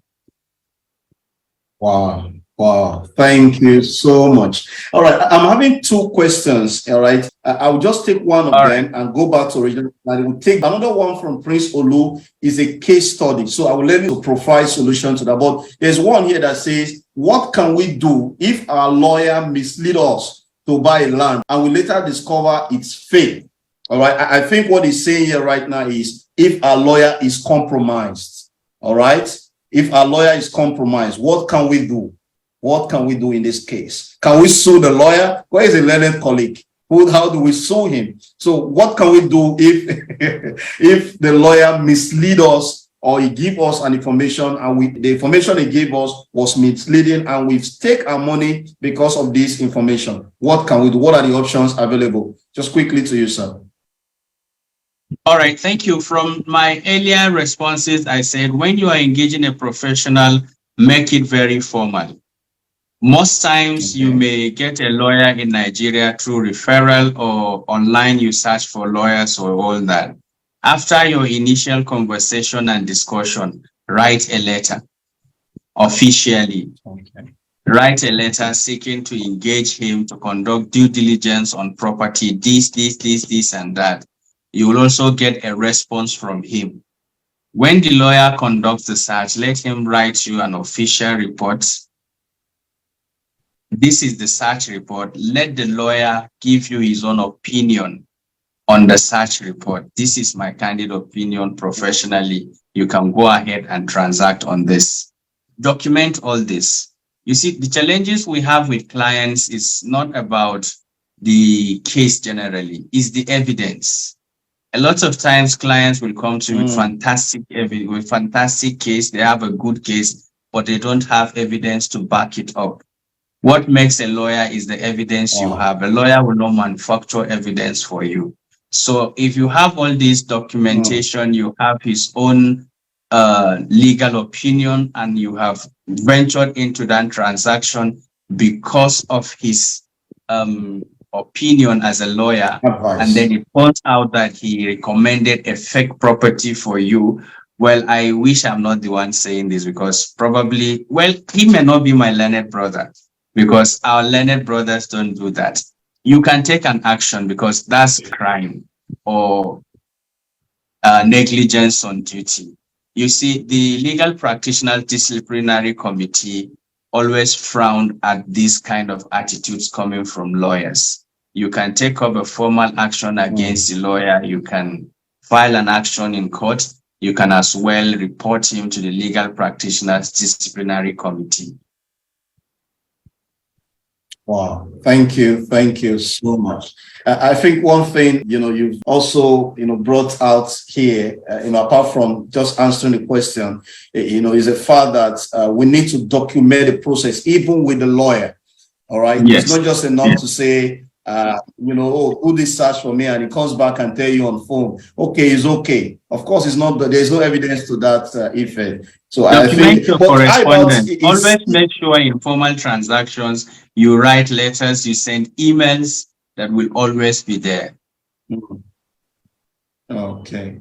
Wow. Wow. Thank you so much. All right. I'm having two questions. All right. I'll just take one of them and go back to original. And we'll take another one from Prince Olu. Is a case study. So I will let you provide solution to that. But there's one here that says, what can we do if our lawyer mislead us to buy land and we later discover it's fake? All right. I think what he's saying here right now is if our lawyer is compromised. All right. If our lawyer is compromised, what can we do? What can we do in this case? Can we sue the lawyer? Where is a learned colleague? How do we sue him? So what can we do if if the lawyer mislead us or he give us an information and the information he gave us was misleading and we take our money because of this information? What can we do? What are the options available? Just quickly to you, sir. All right, thank you. From my earlier responses, I said when you are engaging a professional, make it very formal. Most times you may get a lawyer in Nigeria through referral or online you search for lawyers or all that. After your initial conversation and discussion, write a letter officially. Write a letter seeking to engage him to conduct due diligence on property, this, and that. You will also get a response from him. When the lawyer conducts the search, let him write you an official report. This is the search report. Let the lawyer give you his own opinion on the search report. This is my candid opinion professionally. You can go ahead and transact on this. Document all this. You see, the challenges we have with clients is not about the case generally, it's the evidence. A lot of times clients will come to you with fantastic evidence, with fantastic case. They have a good case, but they don't have evidence to back it up. What makes a lawyer is the evidence you have. A lawyer will not manufacture evidence for you. So if you have all this documentation, you have his own legal opinion, and you have ventured into that transaction because of his opinion as a lawyer, and then it turns out that he recommended a fake property for you. Well, I wish I'm not the one saying this, because probably, well, he may not be my learned brother, because our learned brothers don't do that. You can take an action because that's crime or negligence on duty. You see, the Legal Practitioner Disciplinary Committee always frowned at these kind of attitudes coming from lawyers. You can take up a formal action against the lawyer. You can file an action in court. You can as well report him to the Legal Practitioners Disciplinary Committee. Wow. Thank you. Thank you so much. I think one thing, you've also, brought out here, apart from just answering the question, is the fact that we need to document the process, even with the lawyer. All right. Yes. It's not just enough to say, do this search for me, and he comes back and tell you on phone, okay, it's okay. Of course, it's not, but there's no evidence to that effect. So document I think your correspondence. Always make sure in formal transactions you write letters, you send emails, that will always be there. Okay.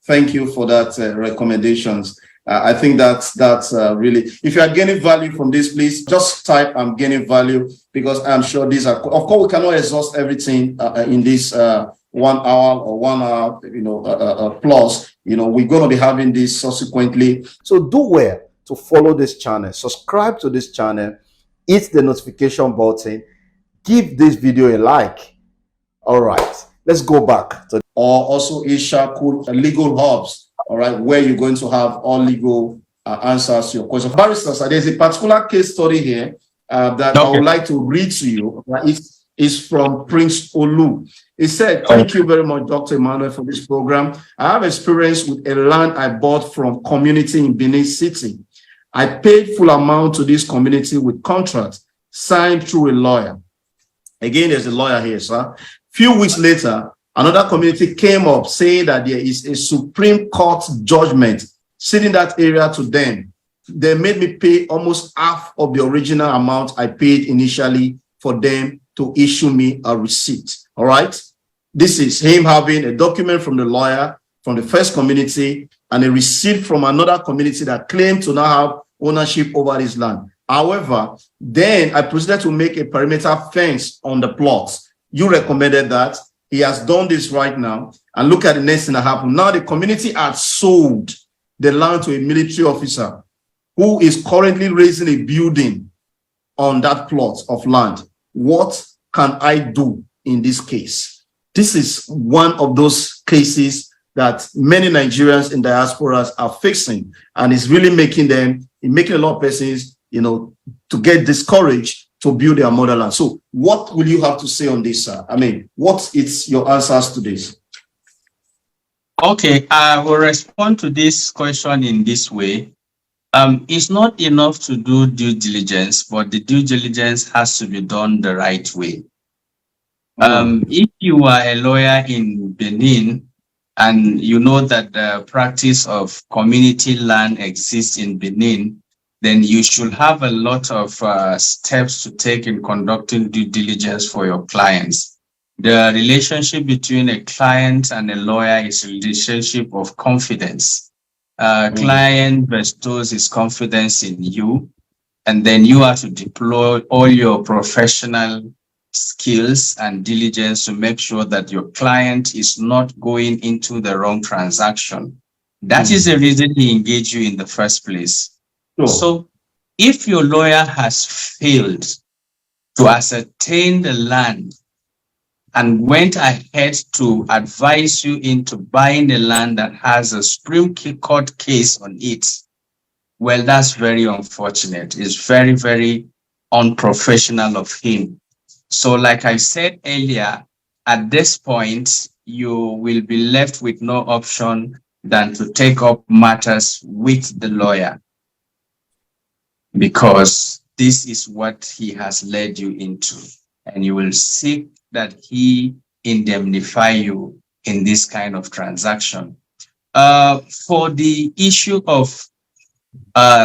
Thank you for that recommendations. I think that's really, if you are getting value from this, please just type I'm getting value, because I'm sure these are, of course, we cannot exhaust everything in this 1 hour or 1 hour, plus, we're going to be having this subsequently. So do well to follow this channel, subscribe to this channel, hit the notification button, give this video a like. All right, let's go back to, or also Ishaku legal hubs. All right, where you're going to have all legal answers to your questions. Barristers, there's a particular case study here that I would like to read to you. It's from Prince Olu. He said, thank you very much, Dr. Emmanuel, for this program. I have experience with a land I bought from community in Benin City. I paid full amount to this community with contract. signed through a lawyer. Again, there's a lawyer here, sir. Few weeks later, another community came up saying that there is a Supreme Court judgment sitting that area to them. They made me pay almost half of the original amount I paid initially for them to issue me a receipt. All right. This is him having a document from the lawyer from the first community and a receipt from another community that claimed to now have ownership over this land. However, then I proceeded to make a perimeter fence on the plots. You recommended that. He has done this right now. And look at the next thing that happened. Now the community had sold the land to a military officer who is currently raising a building on that plot of land. What can I do in this case? This is one of those cases that many Nigerians in diasporas are facing, and it's really making a lot of persons, to get discouraged to build their motherland. So what will you have to say on this, sir? I mean, what is your answers to this? Okay, I will respond to this question in this way. It's not enough to do due diligence, but the due diligence has to be done the right way. If you are a lawyer in Benin and you know that the practice of community land exists in Benin, then you should have a lot of steps to take in conducting due diligence for your clients. The relationship between a client and a lawyer is a relationship of confidence. Client bestows his confidence in you, and then you are to deploy all your professional skills and diligence to make sure that your client is not going into the wrong transaction. That is the reason he engaged you in the first place. Sure. So if your lawyer has failed to ascertain the land and went ahead to advise you into buying a land that has a Supreme Court case on it, well, that's very unfortunate. It's very, very unprofessional of him. So like I said earlier, at this point, you will be left with no option than to take up matters with the lawyer, because this is what he has led you into, and you will seek that he indemnify you in this kind of transaction. For the issue of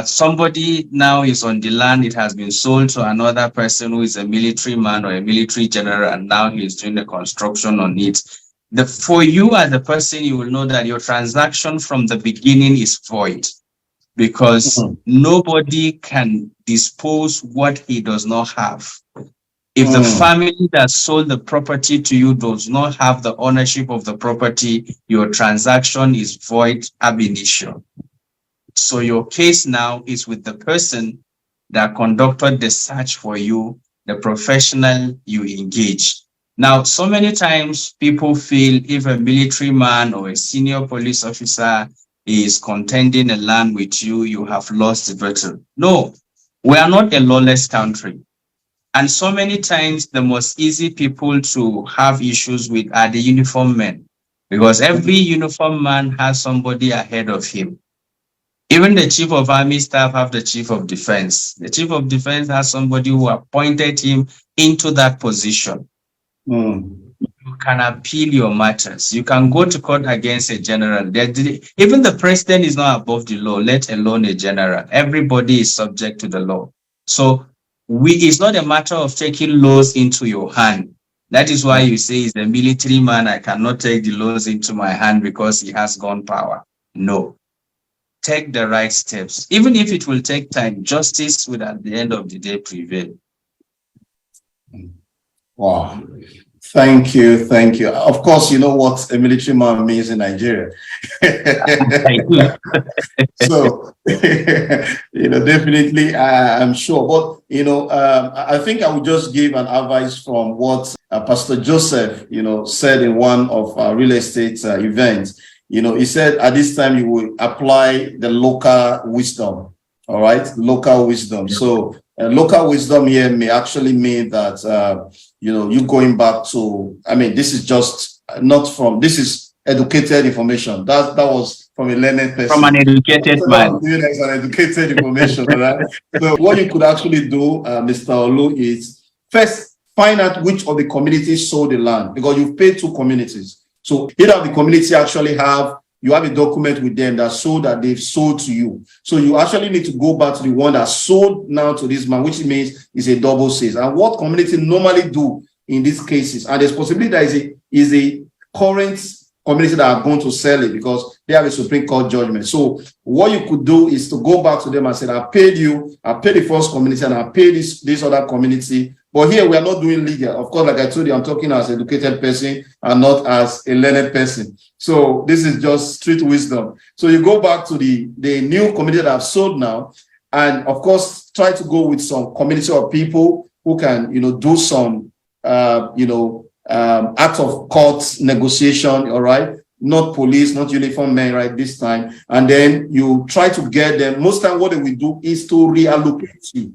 somebody now is on the land, it has been sold to another person who is a military man or a military general, and now he is doing the construction on it. For you as a person, you will know that your transaction from the beginning is void, because nobody can dispose what he does not have. If the family that sold the property to you does not have the ownership of the property, your transaction is void ab initio. So your case now is with the person that conducted the search for you, the professional you engage. Now, so many times people feel if a military man or a senior police officer is contending a land with you, you have lost the battle. No, we are not a lawless country. And so many times the most easy people to have issues with are the uniformed men, because every uniformed man has somebody ahead of him. Even the chief of army staff have the chief of defense. The chief of defense has somebody who appointed him into that position. You can appeal your matters. You can go to court against a general. Even the president is not above the law, let alone a general. Everybody is subject to the law. So it's not a matter of taking laws into your hand. That is why you say he's a military man. I cannot take the laws into my hand because he has gunpowder. No. Take the right steps. Even if it will take time, justice will at the end of the day prevail. Wow. Thank you. Thank you. Of course, you know what a military man means in Nigeria. So, definitely, I'm sure. But, I think I would just give an advice from what Pastor Joseph, said in one of our real estate events. He said at this time you will apply the local wisdom. All right, local wisdom. So local wisdom here may actually mean that, you going back to, this is just not from, this is educated information. That was from a learned person. From an educated man. As an educated information, right? So what you could actually do, Mr. Olu, is first find out which of the communities sold the land, because you've paid 2 communities. So either the community actually you have a document with them that show that they've sold to you. So you actually need to go back to the one that sold now to this man, which means is a double sales. And what community normally do in these cases, and there's possibility that is a current community that are going to sell it because they have a Supreme Court judgment. So what you could do is to go back to them and say, I paid you, I paid the first community, and I paid this other community. But here we are not doing legal. Of course, like I told you, I'm talking as an educated person and not as a learned person. So this is just street wisdom. So you go back to the new community that have sold now, and of course, try to go with some community of people who can, do some, act of court negotiation, all right? Not police, not uniform men, right, this time. And then you try to get them. Most time what they will do is to reallocate you.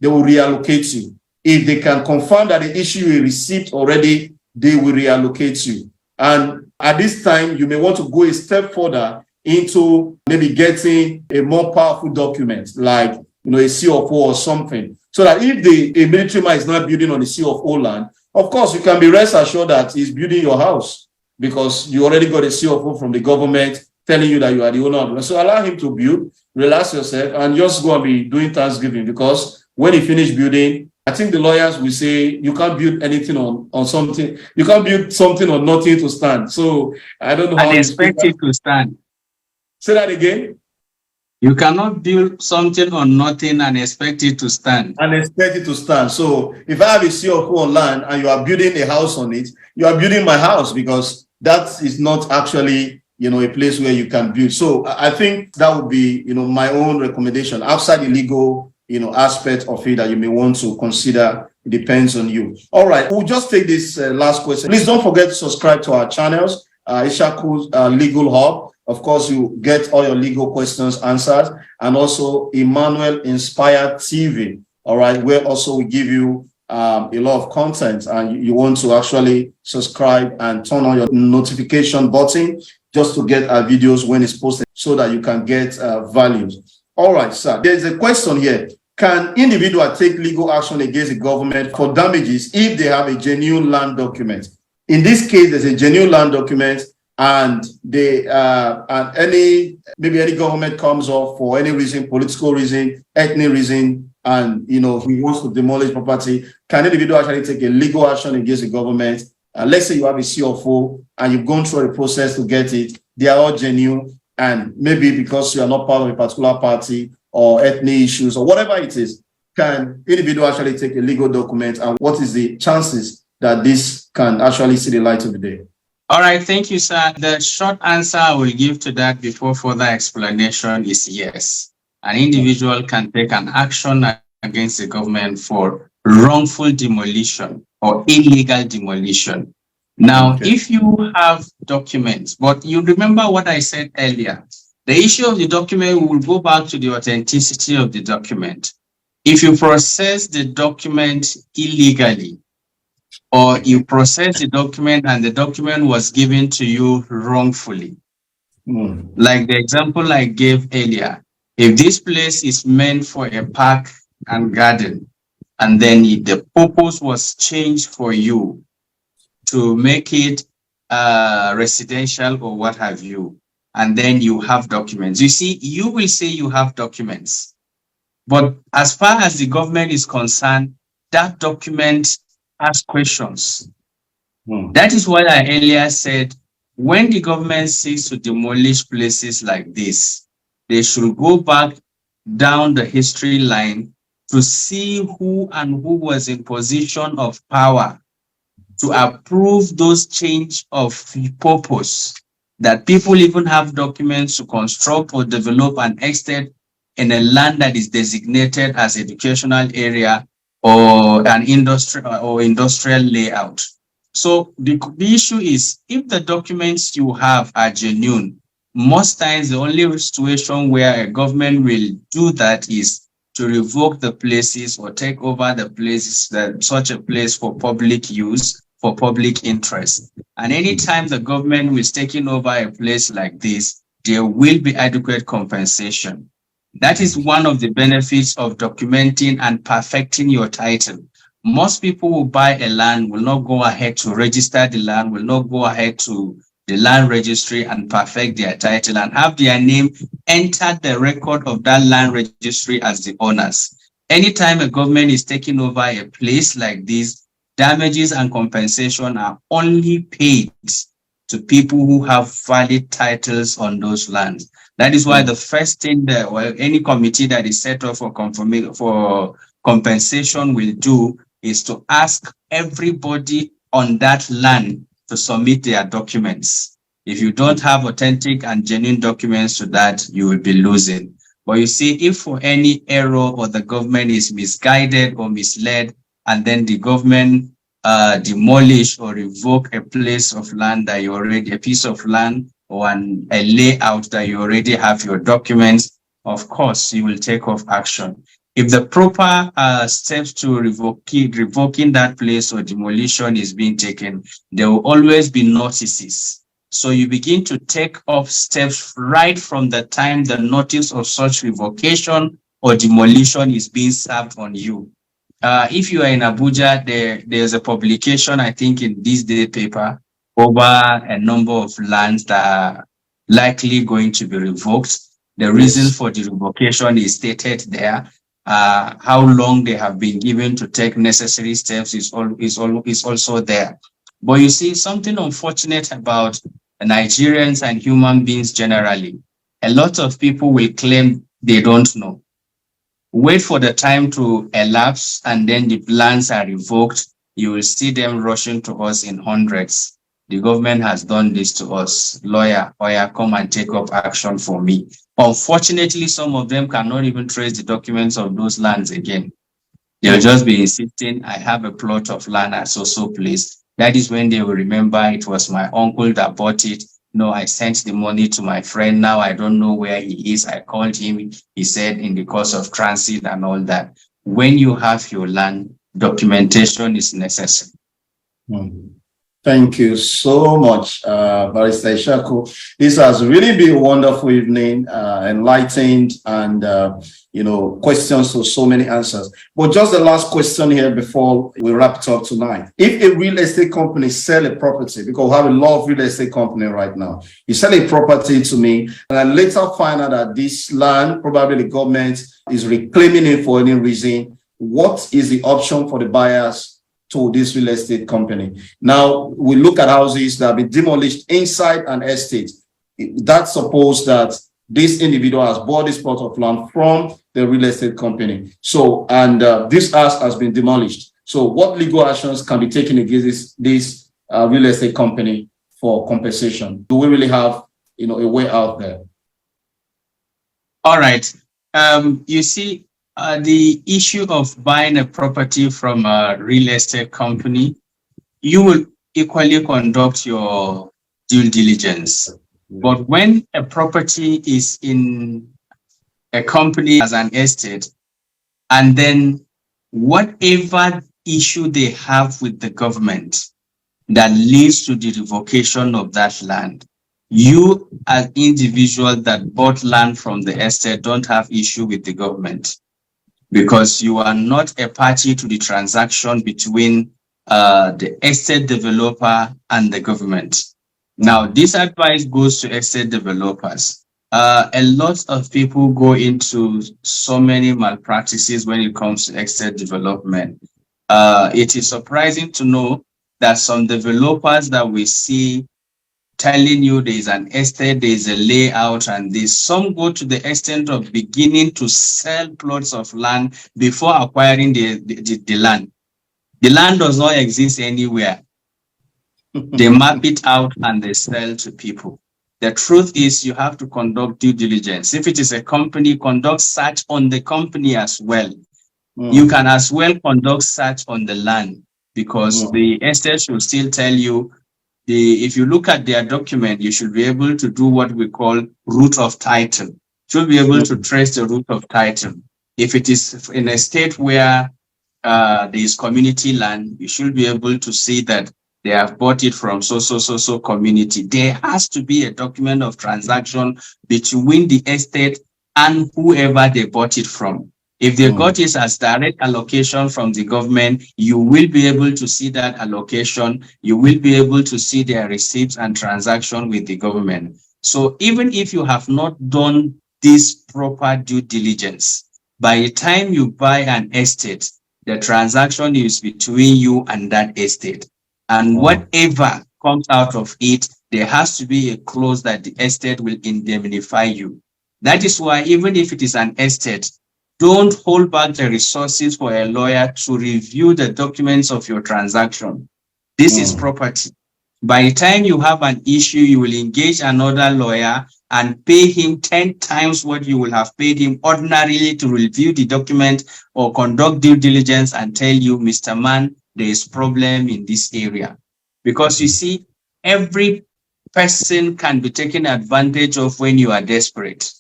They will reallocate you. If they can confirm that the issue you received already, they will reallocate you. And at this time, you may want to go a step further into maybe getting a more powerful document, like a C of O or something. So that if a military man is not building on the C of O land, of course, you can be rest assured that he's building your house because you already got a C of O from the government telling you that you are the owner of it. So allow him to build, relax yourself, and just go and be doing Thanksgiving, because when he finished building, I think the lawyers will say you can't build anything on something. You can't build something on nothing to stand. So I don't know how and expect it to stand. Say that again. You cannot build something on nothing and expect it to stand. So if I have a CO4 on land and you are building a house on it, you are building my house, because that is not actually, a place where you can build. So I think that would be, my own recommendation outside the legal, aspect of it that you may want to consider. It depends on you. All right. We'll just take this last question. Please don't forget to subscribe to our channels, Ishaku's Legal Hub. Of course, you get all your legal questions answered, and also Emmanuel Inspired TV. All right, where also we give you a lot of content, and you want to actually subscribe and turn on your notification button just to get our videos when it's posted, so that you can get values. All right, sir. There's a question here. Can individual take legal action against the government for damages if they have a genuine land document? In this case, there's a genuine land document, and they maybe any government comes up for any reason, political reason, ethnic reason, and he wants to demolish property. Can individual actually take a legal action against the government? Let's say you have a CFO and you've gone through a process to get it. They are all genuine, and maybe because you are not part of a particular party or ethnic issues or whatever it is, can individual actually take a legal document, and what is the chances that this can actually see the light of the day? All right, thank you, sir. The short answer I will give to that before further explanation is yes. An individual can take an action against the government for wrongful demolition or illegal demolition. Now, if you have documents, but you remember what I said earlier, the issue of the document, we will go back to the authenticity of the document. If you process the document illegally, or you process the document and the document was given to you wrongfully, like the example I gave earlier, if this place is meant for a park and garden, and then the purpose was changed for you to make it residential or what have you, and then you have documents. You see, you will say you have documents, but as far as the government is concerned, that document has questions. That is what I earlier said. When the government seeks to demolish places like this, they should go back down the history line to see who was in position of power to approve those change of purpose, that people even have documents to construct or develop an estate in a land that is designated as educational area or an industry or industrial layout. So the issue is, if the documents you have are genuine, most times the only situation where a government will do that is to revoke the places or take over the places, such a place for public use, for public interest. And anytime the government is taking over a place like this, there will be adequate compensation. That is one of the benefits of documenting and perfecting your title. Most people who buy a land will not go ahead to register the land, will not go ahead to the land registry and perfect their title and have their name entered the record of that land registry as the owners. Anytime a government is taking over a place like this, damages and compensation are only paid to people who have valid titles on those lands. That is why the first thing that any committee that is set up for compensation will do is to ask everybody on that land to submit their documents. If you don't have authentic and genuine documents to that, you will be losing. But you see, if for any error or the government is misguided or misled, and then the government demolish or revoke a place of land that you already, a piece of land or a layout that you already have your documents, of course, you will take off action. If the proper steps to revoking that place or demolition is being taken, there will always be notices. So you begin to take off steps right from the time the notice of such revocation or demolition is being served on you. If you are in Abuja, there's a publication, I think, in this day paper over a number of lands that are likely going to be revoked. The reason for the revocation is stated there. How long they have been given to take necessary steps is also there. But you see, something unfortunate about Nigerians and human beings generally, a lot of people will claim they don't know. Wait for the time to elapse and then the plans are revoked. You will see them rushing to us in hundreds. The government has done this to us. Lawyer, come and take up action for me. Unfortunately, some of them cannot even trace the documents of those lands again. They'll just be insisting, I have a plot of land at so place. That is when they will remember it was my uncle that bought it. No, I sent the money to my friend. Now I don't know where he is. I called him. He said in the course of transit and all that. When you have your land, documentation is necessary. Thank you so much, Barrister Ishaku. This has really been a wonderful evening, enlightened, and questions to so many answers. But just the last question here before we wrap it up tonight. If a real estate company sell a property, because we have a lot of real estate company right now, you sell a property to me, and I later find out that this land, probably the government is reclaiming it for any reason, what is the option for the buyers to this real estate company? Now, we look at houses that have been demolished inside an estate. That's suppose that this individual has bought this plot of land from the real estate company. So, and this house has been demolished. So what legal actions can be taken against this real estate company for compensation? Do we really have, a way out there? All right. You see, the issue of buying a property from a real estate company, you will equally conduct your due diligence. But when a property is in a company as an estate, and then whatever issue they have with the government that leads to the revocation of that land, you as individual that bought land from the estate don't have issue with the government, because you are not a party to the transaction between the estate developer and the government. Now, this advice goes to estate developers. A lot of people go into so many malpractices when it comes to estate development. It is surprising to know that some developers that we see telling you there is an estate, there is a layout, and some go to the extent of beginning to sell plots of land before acquiring the land. The land does not exist anywhere. They map it out and they sell to people. The truth is you have to conduct due diligence. If it is a company, conduct search on the company as well. You can as well conduct search on the land, because the estate should still tell you, if you look at their document, you should be able to do what we call root of title. Should be able to trace the root of title. If it is in a state where there is community land, you should be able to see that they have bought it from so community. There has to be a document of transaction between the estate and whoever they bought it from. If they got it as direct allocation from the government, you will be able to see that allocation. You will be able to see their receipts and transaction with the government. So even if you have not done this proper due diligence, by the time you buy an estate, the transaction is between you and that estate. And whatever comes out of it, there has to be a clause that the estate will indemnify you. That is why even if it is an estate, don't hold back the resources for a lawyer to review the documents of your transaction. This is property. By the time you have an issue, you will engage another lawyer and pay him 10 times what you will have paid him ordinarily to review the document or conduct due diligence and tell you, Mr. Man, there is problem in this area. Because you see, every person can be taken advantage of when you are desperate.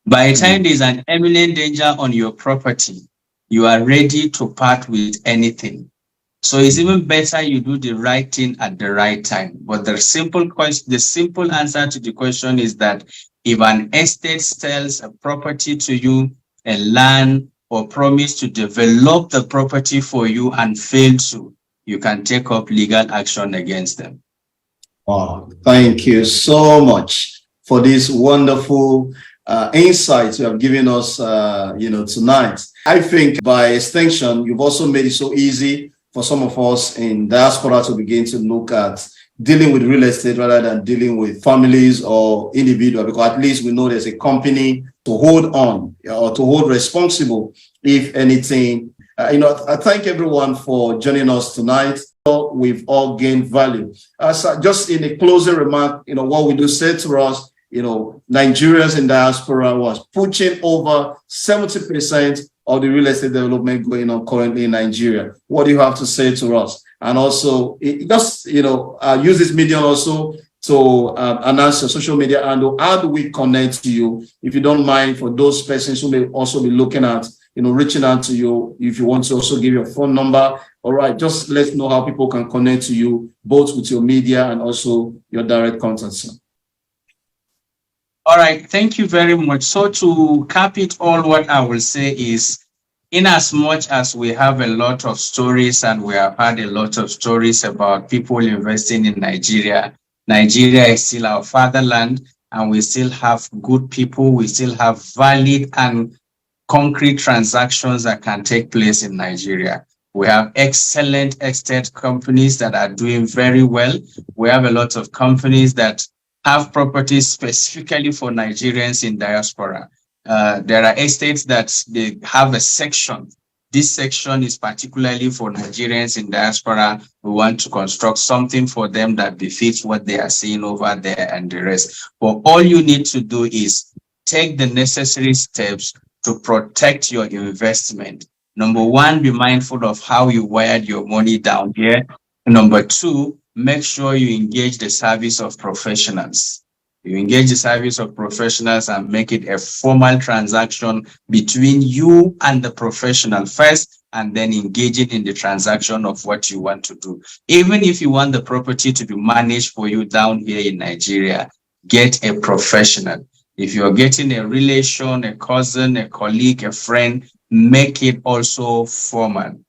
By the time there's an imminent danger on your property, you are ready to part with anything. So it's even better you do the right thing at the right time. But the simple answer to the question is that if an estate sells a property to you, a land, or promise to develop the property for you and fail to, you can take up legal action against them. Wow, thank you so much for this wonderful insights you have given us, tonight. I think by extension, you've also made it so easy for some of us in diaspora to begin to look at dealing with real estate rather than dealing with families or individuals, because at least we know there's a company to hold on or to hold responsible if anything. I thank everyone for joining us tonight. We've all gained value. So just in a closing remark, what we do say to us, Nigerians in diaspora was pushing over 70% of the real estate development going on currently in Nigeria. What do you have to say to us? And also, use this medium also to announce your social media handle. How do we connect to you? If you don't mind, for those persons who may also be looking at, reaching out to you, if you want to also give your phone number. All right, just let us know how people can connect to you, both with your media and also your direct contact. All right, thank you very much. So to cap it all, what I will say is, in as much as we have a lot of stories and we have had a lot of stories about people investing in Nigeria, Nigeria is still our fatherland, and we still have good people. We still have valid and concrete transactions that can take place in Nigeria. We have excellent estate companies that are doing very well. We have a lot of companies that have properties specifically for Nigerians in diaspora. There are estates that they have a section. This section is particularly for Nigerians in diaspora who want to construct something for them that befits what they are seeing over there and the rest. But all you need to do is take the necessary steps to protect your investment. Number one, be mindful of how you wired your money down here. Number two, make sure you engage the service of professionals. You engage the service of professionals and make it a formal transaction between you and the professional first, and then engaging in the transaction of what you want to do. Even if you want the property to be managed for you down here in Nigeria, get a professional. If you're getting a relation, a cousin, a colleague, a friend, make it also formal.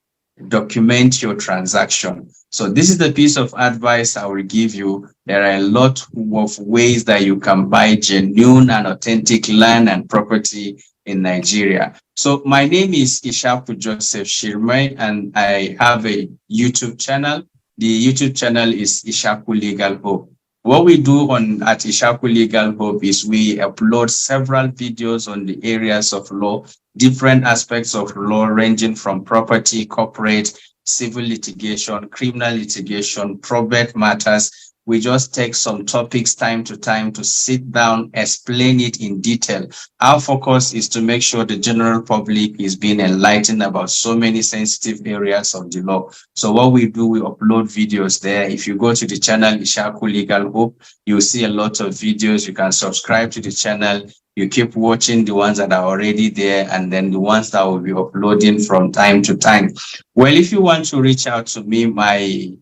Document your transaction. So this is the piece of advice I will give you. There are a lot of ways that you can buy genuine and authentic land and property in Nigeria. So my name is Ishaku Joseph Shirimai, and I have a YouTube channel. The YouTube channel is Ishaku Legal Hope. What we do at Ishaku Legal Hope is we upload several videos on the areas of law, different aspects of law ranging from property, corporate, civil litigation, criminal litigation, probate matters. we just take some topics time to time to sit down, explain it in detail. Our focus is to make sure the general public is being enlightened about so many sensitive areas of the law. So what we do, we upload videos there. If you go to the channel Ishaku Legal Hope, you'll see a lot of videos. You can subscribe to the channel. You keep watching the ones that are already there, and then the ones that will be uploading from time to time. Well, if you want to reach out to me, my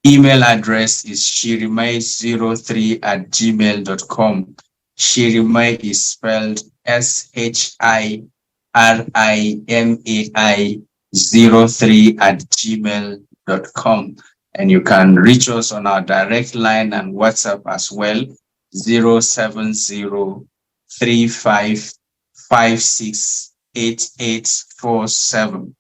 email address is shirimai03@gmail.com. Shirimai is spelled SHIRIMAI03@gmail.com. And you can reach us on our direct line and WhatsApp as well, 07035568847.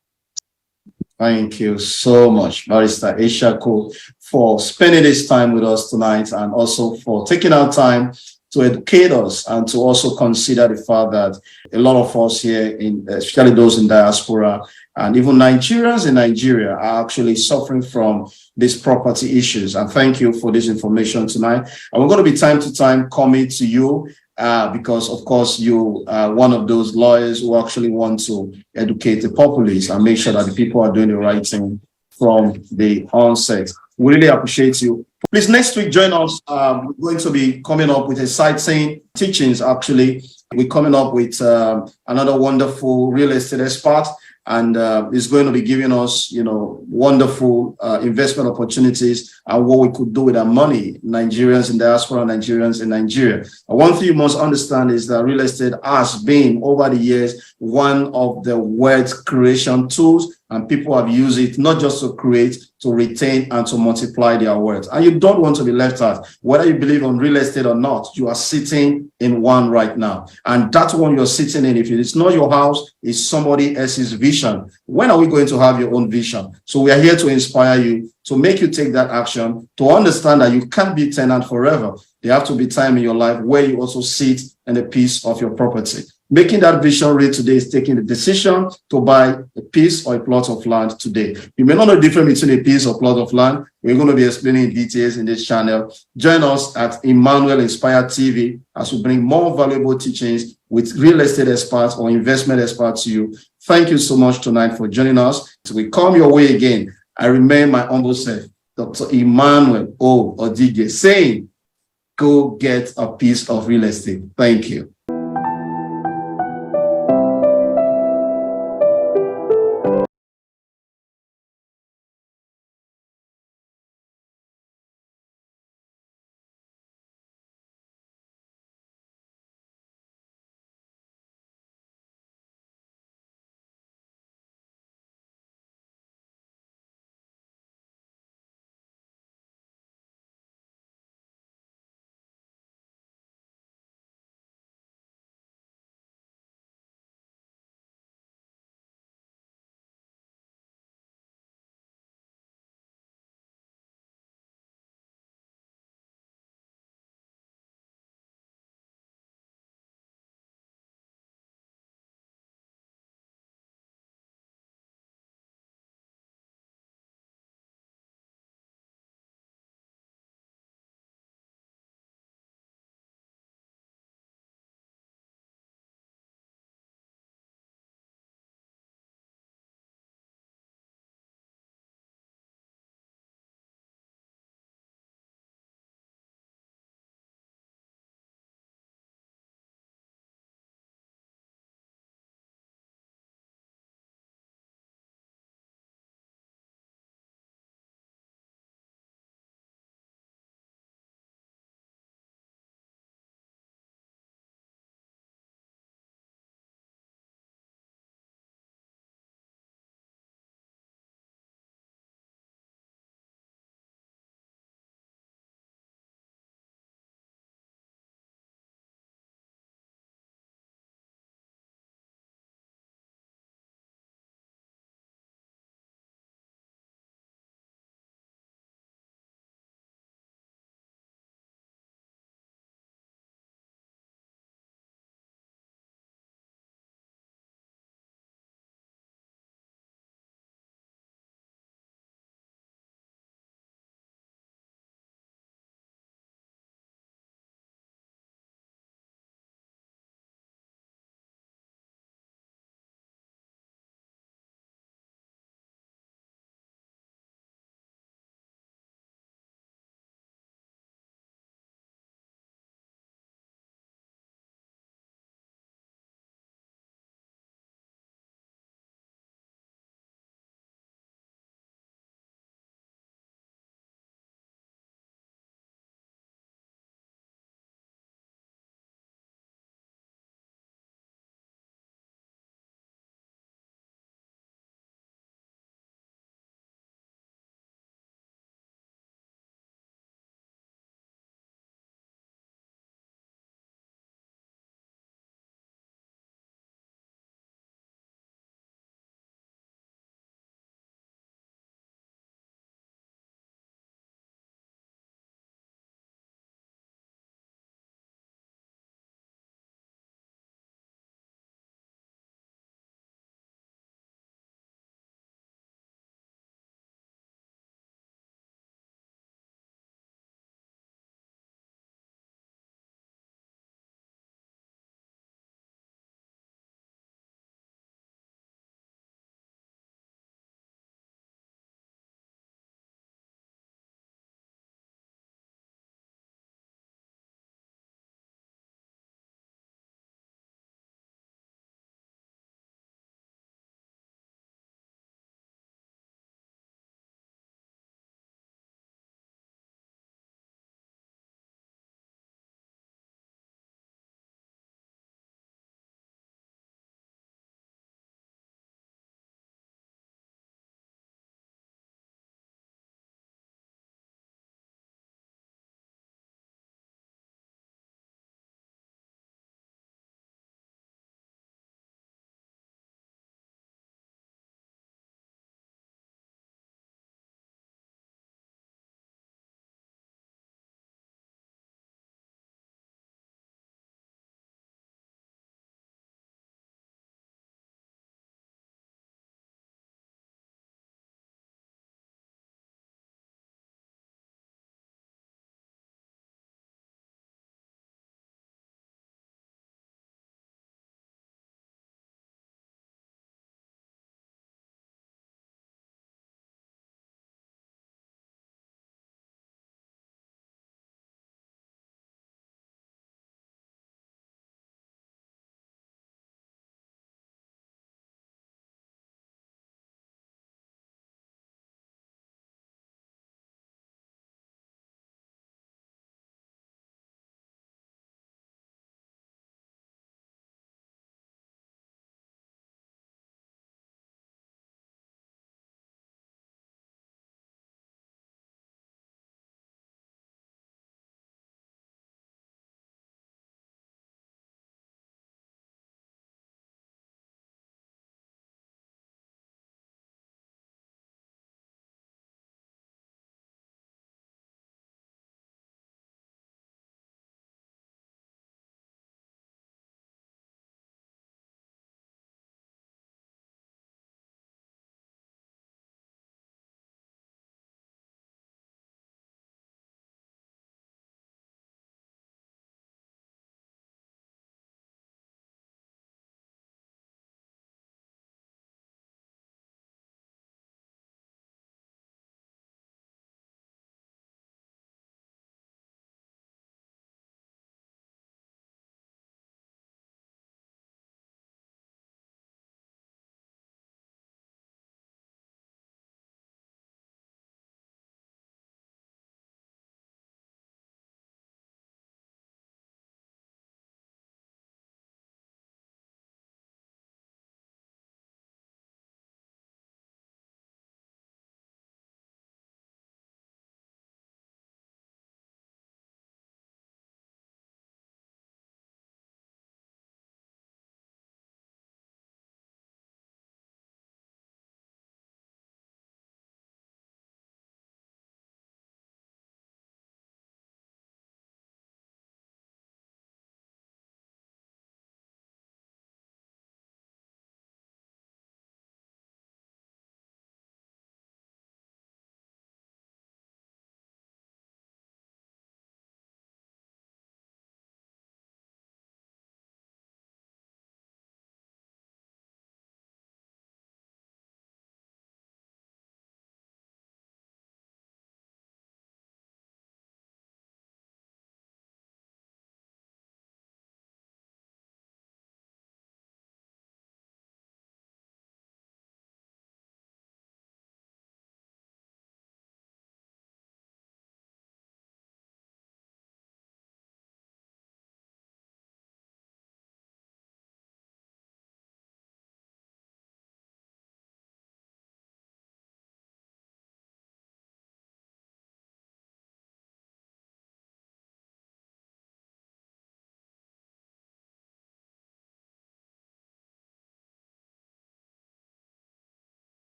Thank you so much, Barrister Ishaku, for spending this time with us tonight, and also for taking our time to educate us and to also consider the fact that a lot of us here, especially those in diaspora and even Nigerians in Nigeria, are actually suffering from these property issues. And thank you for this information tonight. And we're going to be time to time coming to you because, of course, you are one of those lawyers who actually want to educate the populace and make sure that the people are doing the right thing from the onset. We really appreciate you. Please, next week, join us. We're going to be coming up with exciting teachings, actually. We're coming up with another wonderful real estate expert, and is going to be giving us, wonderful investment opportunities and what we could do with our money, Nigerians in diaspora, Nigerians in Nigeria. And one thing you must understand is that real estate has been, over the years, one of the wealth creation tools, and people have used it not just to create, to retain, and to multiply their wealth. And you don't want to be left out. Whether you believe on real estate or not, you are sitting in one right now. And that one you're sitting in, if it's not your house, it's somebody else's vision. When are we going to have your own vision? So we are here to inspire you, to make you take that action, to understand that you can't be tenant forever. There have to be time in your life where you also sit in a piece of your property. Making that vision real today is taking the decision to buy a piece or a plot of land today. You may not know the difference between a piece or plot of land. We're going to be explaining details in this channel. Join us at Emmanuel Inspire TV as we bring more valuable teachings with real estate experts or investment experts to you. Thank you so much tonight for joining us. So we come your way again. I remain my humble self, Dr. Emmanuel Odigie, saying, go get a piece of real estate. Thank you.